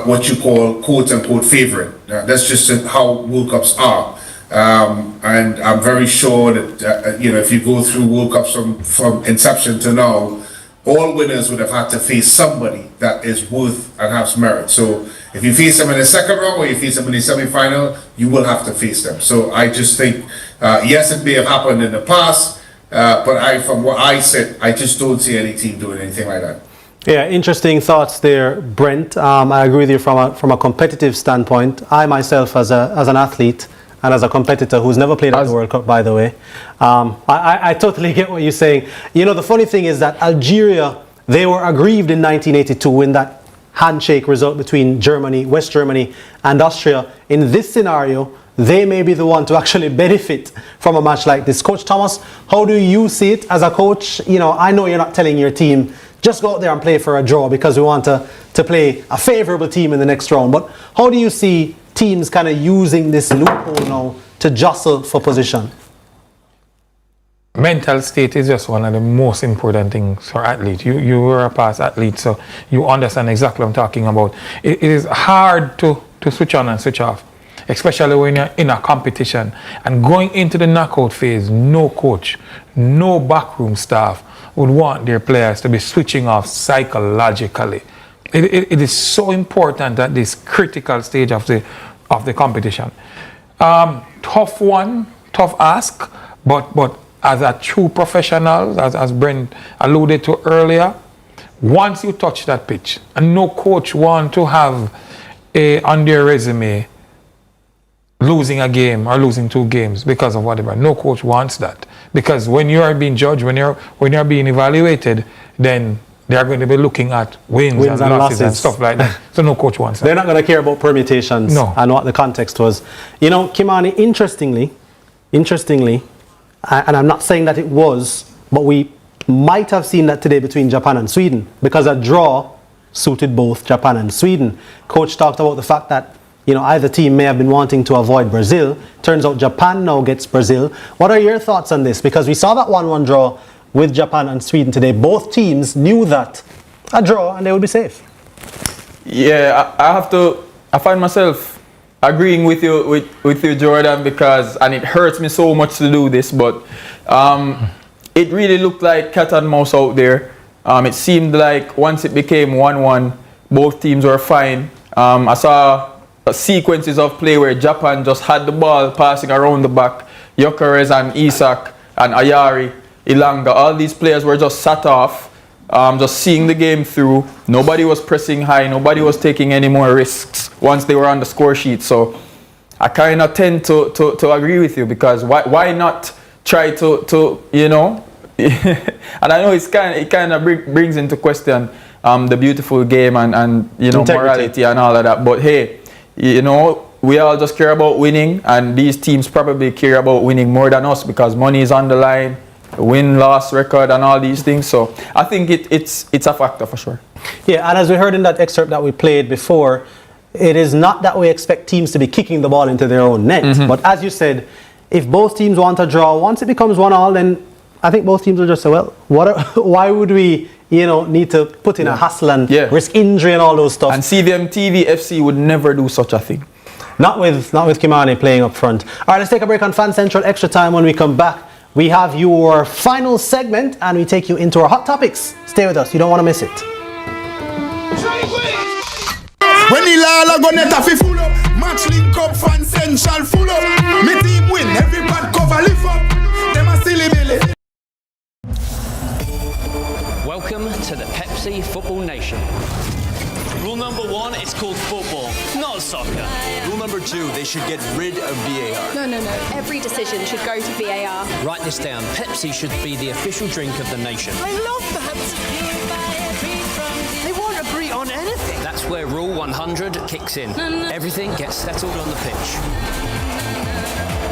what you call quote unquote favorite. That's just how World Cups are, and I'm very sure that if you go through World Cups from inception to now, all winners would have had to face somebody that is worth and has merit. So if you face them in the second round or you face them in the semi-final, you will have to face them. So I just think, yes, it may have happened in the past, but from what I said, I just don't see any team doing anything like that. Yeah, interesting thoughts there, Brent. I agree with you from a competitive standpoint. I myself, as an athlete and as a competitor who's never played at the World Cup, by the way, I totally get what you're saying. You know, the funny thing is that Algeria, they were aggrieved in 1982 in that handshake result between Germany, West Germany, and Austria. In this scenario, they may be the one to actually benefit from a match like this. Coach Thomas, how do you see it as a coach? You know, I know you're not telling your team, just go out there and play for a draw because we want to play a favorable team in the next round. But how do you see teams kind of using this loophole now to jostle for position? mental state is just one of the most important things for athletes. You were a past athlete, so you understand exactly what I'm talking about. It is hard to switch on and switch off, especially when you're in a competition. And going into the knockout phase, no coach, no backroom staff would want their players to be switching off psychologically. It is so important at this critical stage of the competition. Tough one, tough ask, but as a true professional, as Brent alluded to earlier, once you touch that pitch, and no coach want to have on their resume losing a game or losing 2 games because of whatever. No coach wants that, because when you are being judged, when you're being evaluated, then they are going to be looking at wins and losses and stuff like that. So no coach wants that. They're not going to care about permutations and what the context was. You know, Kimani, interestingly, and I'm not saying that it was, but we might have seen that today between Japan and Sweden, because a draw suited both Japan and Sweden. Coach talked about the fact that, you know, either team may have been wanting to avoid Brazil. Turns out Japan now gets Brazil. What are your thoughts on this? Because we saw that 1-1 draw with Japan and Sweden today. Both teams knew that a draw and they would be safe. Yeah, I find myself agreeing with you, Jordan, because, and it hurts me so much to do this, but it really looked like cat and mouse out there. It seemed like once it became 1-1, both teams were fine. I saw sequences of play where Japan just had the ball passing around the back. Gyökeres and Isak and Ayari, Ilanga, all these players were just sat off, just seeing the game through. Nobody was pressing high, nobody was taking any more risks once they were on the score sheet. So I kind of tend to agree with you, because why not try to you know, and I know it kind of brings into question the beautiful game and you know, integrity, morality and all of that. But hey, you know, we all just care about winning, and these teams probably care about winning more than us, because money is on the line, win-loss record and all these things. So I think it's a factor for sure. Yeah, and as we heard in that excerpt that we played before, it is not that we expect teams to be kicking the ball into their own net. But as you said, if both teams want a draw, once it becomes 1-1, then I think both teams will just say, well, why would we, you know, need to put in a hustle and risk injury and all those stuff? And CVM TV FC would never do such a thing. Not with Kimani playing up front. All right, let's take a break on Fan Central Extra Time. When we come back, we have your final segment and we take you into our hot topics. Stay with us, you don't want to miss it. When the Lala go net fi full up, match link up, Fan Central full up. Me team win, every bad cover lift up. Them a silly billy. Welcome to the Pepsi Football Nation. Rule number 1, it's called football, not soccer. Rule number 2, they should get rid of VAR. No. Every decision should go to VAR. Write this down. Pepsi should be the official drink of the nation. I love that. They won't agree on anything. That's where Rule 100 kicks in. Everything gets settled on the pitch.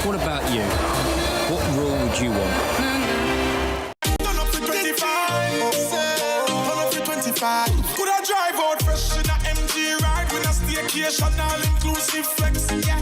What about you? What rule would you want? Turn up to 25. Could I drive out fresh in a MG ride with a staycation all inclusive flex? Yeah.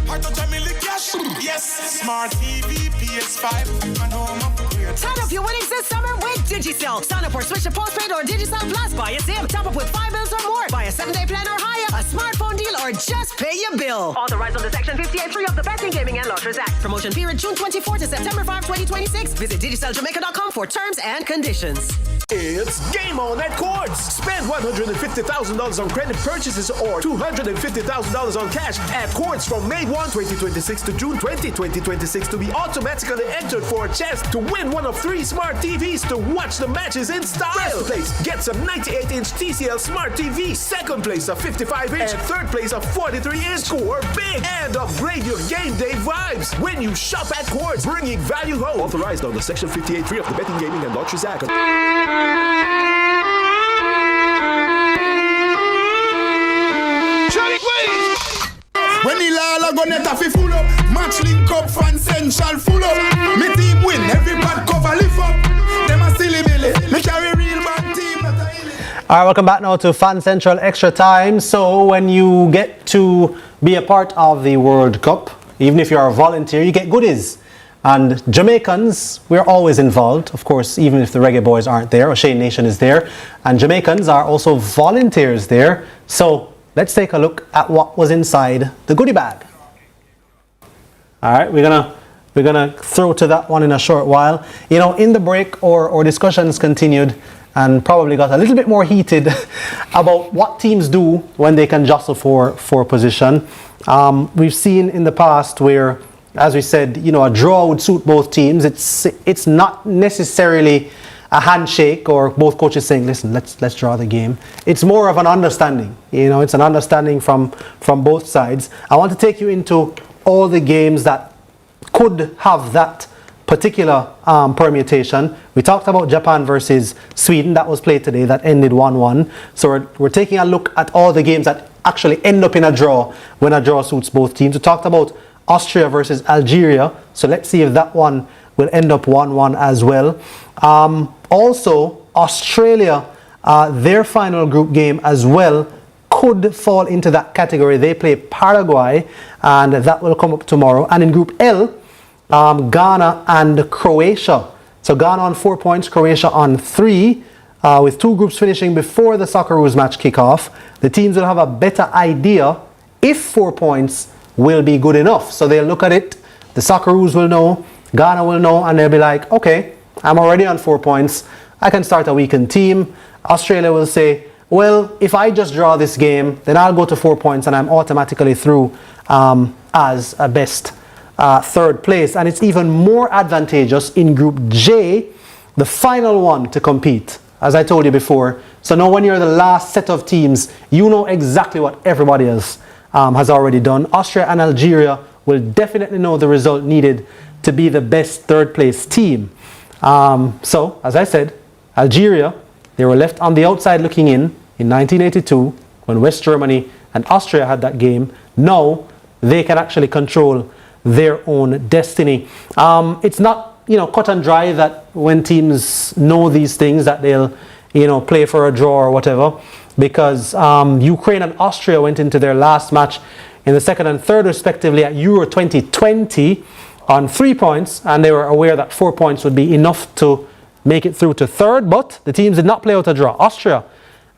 Part of Jamily Cash. Yes. Smart TV, PS5, and home upgrade. Turn up your winnings this summer with Digicel. Sign up or switch to postpaid or Digicel Plus. Buy a SIM. Top up with 5 bills or more. Buy a 7-day plan or higher. A smartphone deal or just pay your bill. Authorized under Section 58(3) of the Betting, Gaming and Lotteries Act. Promotion period June 24 to September 5, 2026. Visit DigicelJamaica.com for terms and conditions. It's game on at Quartz. Spend $150,000 on credit purchases or $250,000 on cash at Quartz from May 1, 2026 to June 20, 2026 to be automatically entered for a chance to win one of 3 smart TVs to watch the matches in style. First place gets a 98-inch TCL Smart TV. Second place a 55-inch. And third place a 43-inch. Score big and upgrade your game day vibes when you shop at Quartz, bringing value home. Authorized under Section 58(3) of the Betting, Gaming and Lotteries Act. When the Lala go net fi full up, match link up, Fan Central full up. Me team win, every bad cover lift up. Them a silly billy, me carry real bad team. All right, welcome back now to Fan Central Extra Time. So when you get to be a part of the World Cup, even if you're a volunteer, you get goodies. And Jamaicans, we're always involved, of course, even if the Reggae Boys aren't there, O'Shane Nation is there. And Jamaicans are also volunteers there. So let's take a look at what was inside the goodie bag. All right, we're gonna throw to that one in a short while. You know, in the break, or discussions continued and probably got a little bit more heated about what teams do when they can jostle for position. We've seen in the past where, as we said, you know, a draw would suit both teams. It's not necessarily a handshake or both coaches saying, listen, let's draw the game. It's more of an understanding. You know, it's an understanding from both sides. I want to take you into all the games that could have that particular permutation. We talked about Japan versus Sweden. That was played today. That ended 1-1. So we're taking a look at all the games that actually end up in a draw when a draw suits both teams. We talked about Austria versus Algeria. So let's see if that one will end up 1-1 as well. Also, Australia, their final group game as well could fall into that category. They play Paraguay, and that will come up tomorrow. And in Group L, Ghana and Croatia. So Ghana on 4 points, Croatia on 3, with two groups finishing before the Socceroos match kickoff. The teams will have a better idea if 4 points will be good enough. So they'll look at it, the Socceroos will know, Ghana will know, and they'll be like, okay, I'm already on 4 points, I can start a weakened team. Australia will say, well, if I just draw this game, then I'll go to 4 points and I'm automatically through as a best third place. And it's even more advantageous in Group J, the final one to compete, as I told you before. So now when you're the last set of teams, you know exactly what everybody else has already done. Austria and Algeria will definitely know the result needed to be the best third place team. So, as I said, Algeria, they were left on the outside looking in 1982 when West Germany and Austria had that game. Now they can actually control their own destiny. It's not, you know, cut and dry that when teams know these things that they'll, you know, play for a draw or whatever, because Ukraine and Austria went into their last match in the second and third respectively at Euro 2020 on 3 points, and they were aware that 4 points would be enough to make it through to third, but the teams did not play out a draw. Austria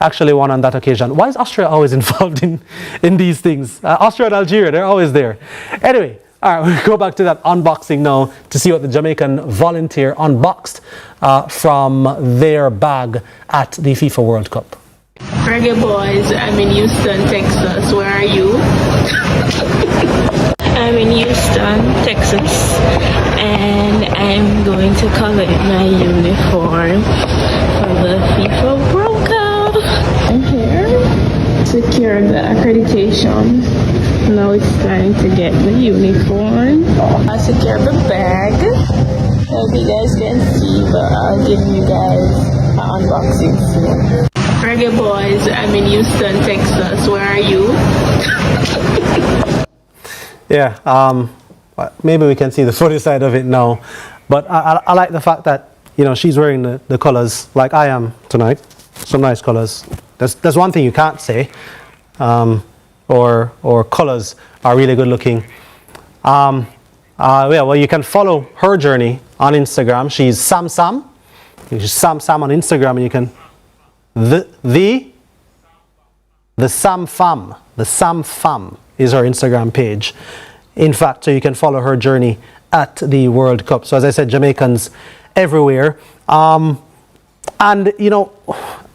actually won on that occasion. Why is Austria always involved in these things? Austria and Algeria, they're always there. Anyway, all right, we'll go back to that unboxing now to see what the Jamaican volunteer unboxed from their bag at the FIFA World Cup. Reggae Boys, I'm in Houston, Texas. Where are you? I'm in Houston, Texas, and I'm going to collect my uniform for the FIFA World Cup. I'm here, secured the accreditation. Now it's time to get the uniform. I secured the bag. I hope you guys can see, but I'll give you guys an unboxing soon. Reggae Boys, I'm in Houston, Texas. Where are you? Yeah, maybe we can see the funny side of it now, but I like the fact that, you know, she's wearing the colors like I am tonight. Some nice colors. There's one thing you can't say, or colors are really good looking. Yeah, well, you can follow her journey on Instagram. She's Sam Sam. She's Sam Sam on Instagram, and you can the Sam Fam is her Instagram page. In fact, so you can follow her journey at the World Cup. So as I said, Jamaicans everywhere. And, you know,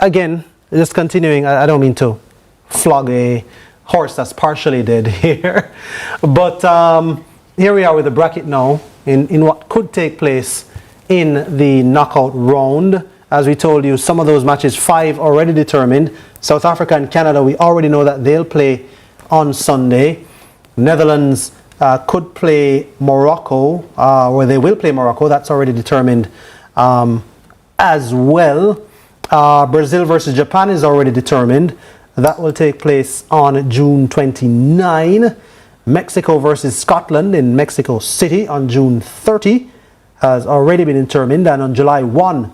again, just continuing, I don't mean to flog a horse that's partially dead here. But here we are with the bracket now in what could take place in the knockout round. As we told you, some of those matches, 5 already determined. South Africa and Canada, we already know that they'll play on Sunday. Netherlands could play Morocco, or they will play Morocco. That's already determined as well. Brazil versus Japan is already determined. That will take place on June 29. Mexico versus Scotland in Mexico City on June 30 has already been determined. And on July 1,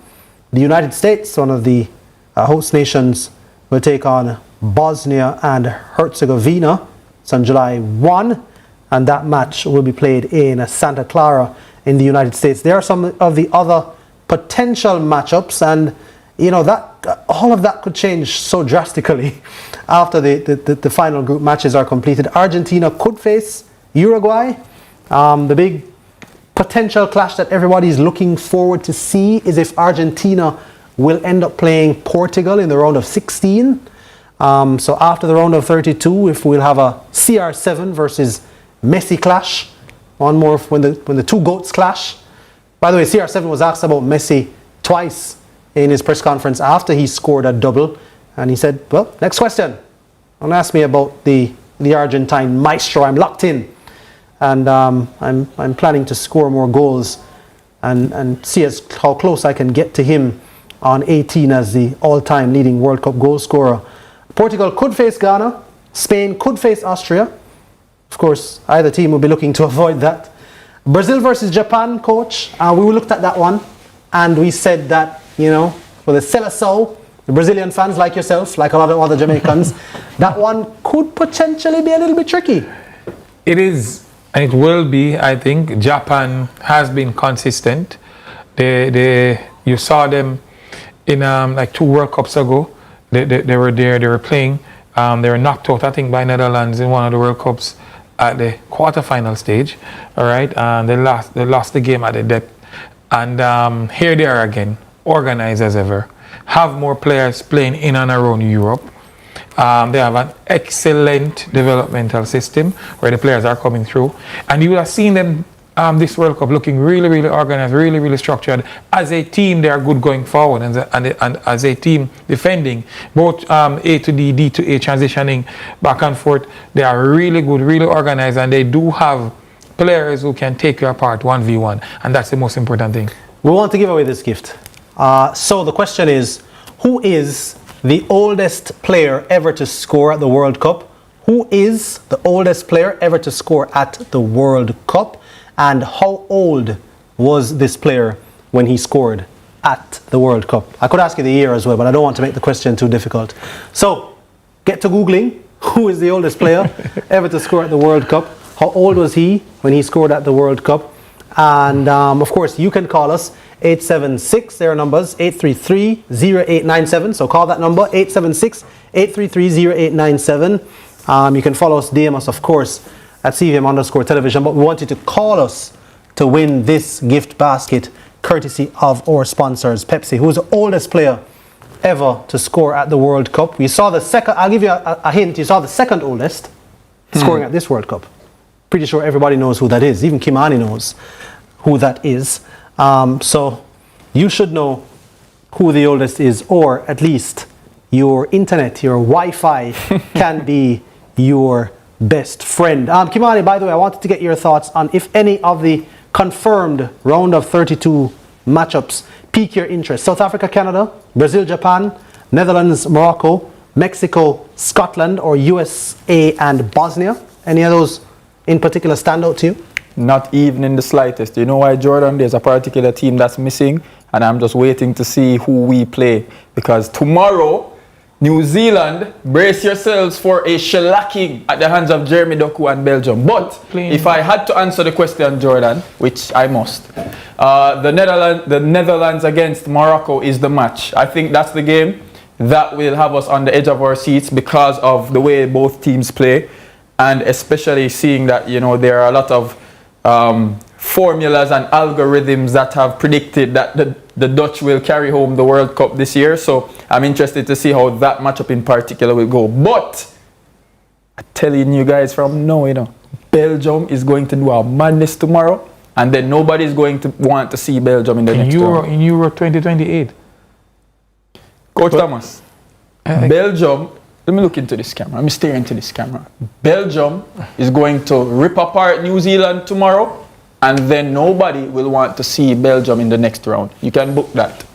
the United States, one of the host nations, will take on Bosnia and Herzegovina. It's on July 1, and that match will be played in Santa Clara in the United States. There are some of the other potential matchups, and you know that all of that could change so drastically after the final group matches are completed. Argentina could face Uruguay. The big potential clash that everybody is looking forward to see is if Argentina will end up playing Portugal in the round of 16. So after the round of 32, if we'll have a CR7 versus Messi clash, one more when the two GOATs clash. By the way, CR7 was asked about Messi twice in his press conference after he scored a double, and he said, well, next question. Don't ask me about the Argentine maestro. I'm locked in, and I'm planning to score more goals and see how close I can get to him on 18 as the all-time leading World Cup goal scorer. Portugal could face Ghana. Spain could face Austria. Of course, either team will be looking to avoid that. Brazil versus Japan, coach. We looked at that one, and we said that, you know, for the Seleção, the Brazilian fans like yourself, like a lot of other Jamaicans, that one could potentially be a little bit tricky. It is, and it will be. I think Japan has been consistent. You saw them in like 2 World Cups ago. They were there. They were playing. They were knocked out, I think, by Netherlands in one of the World Cups at the quarterfinal stage. All right, and they lost the game at the depth. And here they are again, organized as ever. Have more players playing in and around Europe. They have an excellent developmental system where the players are coming through. And you have seen them this World Cup looking really, really organized, really, really structured. As a team, they are good going forward. And as a team defending, both A to D, D to A, transitioning back and forth, they are really good, really organized. And they do have players who can take you apart 1v1. And that's the most important thing. We want to give away this gift. So the question is, who is the oldest player ever to score at the World Cup? Who is the oldest player ever to score at the World Cup? And how old was this player when he scored at the World Cup? I could ask you the year as well, but I don't want to make the question too difficult. So get to Googling. Who is the oldest player ever to score at the World Cup? How old was he when he scored at the World Cup? And of course, you can call us 876, there are numbers, 833-0897. So call that number, 876-833-0897. You can follow us, DM us, of course, at CVM_television. But we want you to call us to win this gift basket, courtesy of our sponsors, Pepsi. Who's the oldest player ever to score at the World Cup? We saw the second, I'll give you a hint, you saw the second oldest scoring at this World Cup. Pretty sure everybody knows who that is. Even Kimani knows who that is. So you should know who the oldest is, or at least your internet, your Wi-Fi can be your best friend. Kimani, by the way, I wanted to get your thoughts on if any of the confirmed round of 32 matchups pique your interest. South Africa, Canada, Brazil, Japan, Netherlands, Morocco, Mexico, Scotland, or USA and Bosnia. Any of those in particular stand out to you? Not even in the slightest. You know why, Jordan? There's a particular team that's missing, and I'm just waiting to see who we play. Because tomorrow, New Zealand, brace yourselves for a shellacking at the hands of Jeremy Doku and Belgium. But if I had to answer the question, Jordan, which I must, the Netherlands against Morocco is the match. I think that's the game that will have us on the edge of our seats because of the way both teams play, and especially seeing that, you know, there are a lot of formulas and algorithms that have predicted that the Dutch will carry home the World Cup this year. So I'm interested to see how that matchup in particular will go. But I'm telling you guys from now, you know, Belgium is going to do a madness tomorrow, and then nobody's going to want to see Belgium in the next round. In Euro 2028. Coach Thomas, Belgium, let me look into this camera. I'm staring into this camera. Belgium is going to rip apart New Zealand tomorrow, and then nobody will want to see Belgium in the next round. You can book that.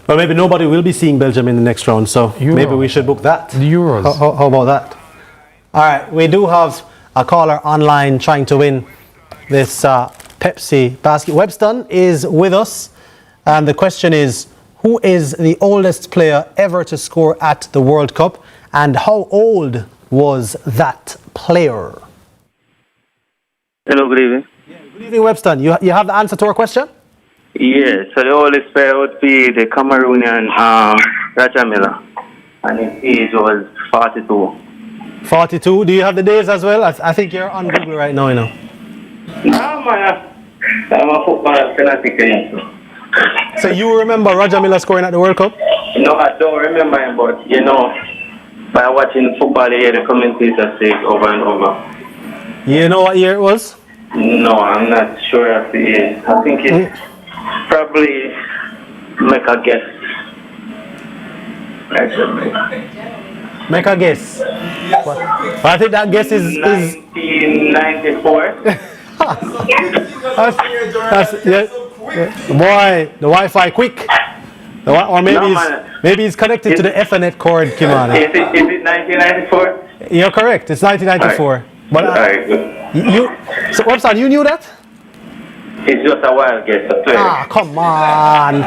Well, maybe nobody will be seeing Belgium in the next round, so maybe we should book that. The Euros. How about that? All right, we do have a caller online trying to win this Pepsi basket. Webston is with us, and the question is, who is the oldest player ever to score at the World Cup, and how old was that player? Hello, good evening. Yeah, good Good evening, Webster. You have the answer to our question? Yes, so the oldest player would be the Cameroonian Raja Miller, and his age was 42. 42. Do you have the days as well? I think you're on Google right now, you know. No, man. I'm a football fanatic. So you remember Raja Miller scoring at the World Cup? No, I don't remember him, but you know, by watching football, I hear the commentators say it over and over. You know what year it was? No, I'm not sure of the age. I think it's probably, make a guess. Make a guess. What? I think that guess is 1994. Boy, the Wi-Fi quick. Or maybe it's connected to the Ethernet cord, Kimani. Is it 1994? You're correct. It's 1994. But so Webster, you knew that? It's just a wild guess. Come on,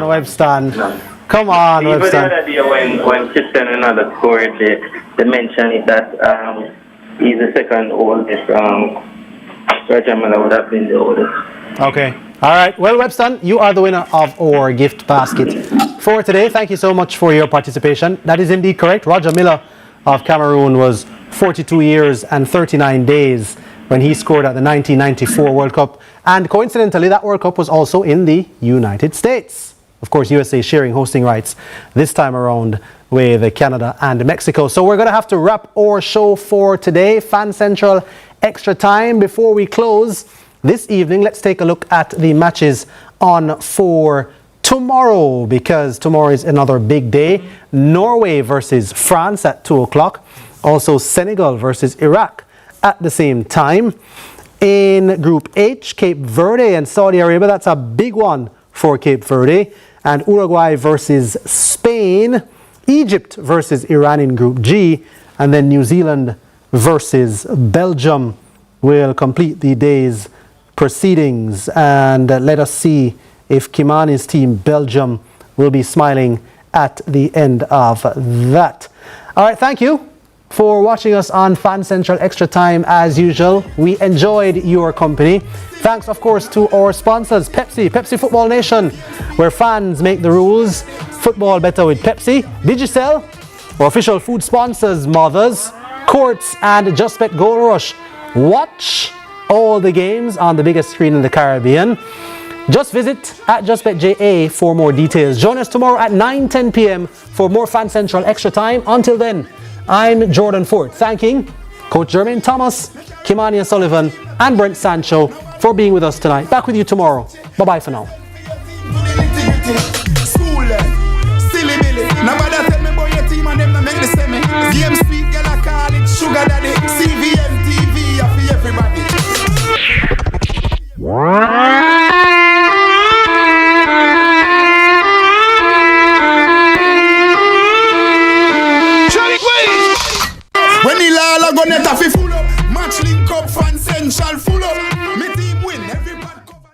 Webster. No. Come on, Even Webster. the other day when Cristiano Ronaldo scored, they mentioned it that he's the second oldest. Raja Miller would have been the oldest. Okay. All right. Well, Webster, you are the winner of our gift basket for today. Thank you so much for your participation. That is indeed correct. Raja Miller of Cameroon was 42 years and 39 days when he scored at the 1994 World Cup. And coincidentally, that World Cup was also in the United States. Of course, USA sharing hosting rights this time around with Canada and Mexico. So we're going to have to wrap our show for today. Fan Central Extra Time. Before we close this evening, let's take a look at the matches on for tomorrow, because tomorrow is another big day. Norway versus France at 2 o'clock. Also Senegal versus Iraq at the same time. In Group H, Cape Verde and Saudi Arabia. That's a big one for Cape Verde. And Uruguay versus Spain. Egypt versus Iran in Group G. And then New Zealand versus Belgium will complete the day's proceedings. And let us see if Kimani's team, Belgium, will be smiling at the end of that. All right, thank you for watching us on Fan Central Extra Time as usual. We enjoyed your company. Thanks, of course, to our sponsors, Pepsi Football Nation, where fans make the rules. Football better with Pepsi. Digicel, our official food sponsors, Mothers, Courts, and Just Bet Gold Rush. Watch all the games on the biggest screen in the Caribbean. Just visit at JustBetJA for more details. Join us tomorrow at 9:10 p.m. for more Fan Central Extra Time. Until then, I'm Jordan Ford, thanking Coach Jermaine Thomas, Kimani Sullivan, and Brent Sancho for being with us tonight. Back with you tomorrow. Bye-bye for now. CVM TV for everybody. When the Lala go net off full up, match link up, Fan Central full up. Me team win, everybody cover.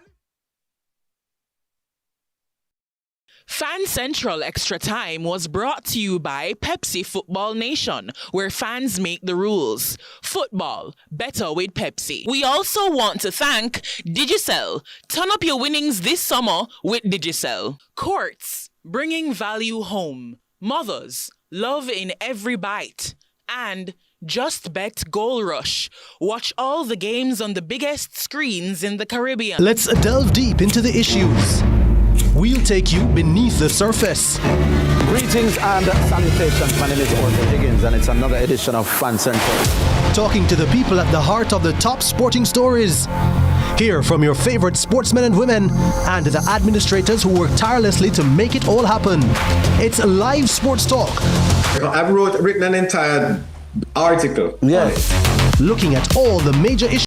Fan Central Extra Time was brought to you by Pepsi Football Nation, where fans make the rules. Football, better with Pepsi. We also want to thank Digicel. Turn up your winnings this summer with Digicel. Courts, bringing value home. Mothers, love in every bite. And Just Bet Goal Rush. Watch all the games on the biggest screens in the Caribbean. Let's delve deep into the issues. We'll take you beneath the surface. Greetings and salutations. My name is Orville Higgins and it's another edition of Fan Central. Talking to the people at the heart of the top sporting stories. Hear from your favorite sportsmen and women and the administrators who work tirelessly to make it all happen. It's live sports talk. I've written an entire article. Yes. Looking at all the major issues.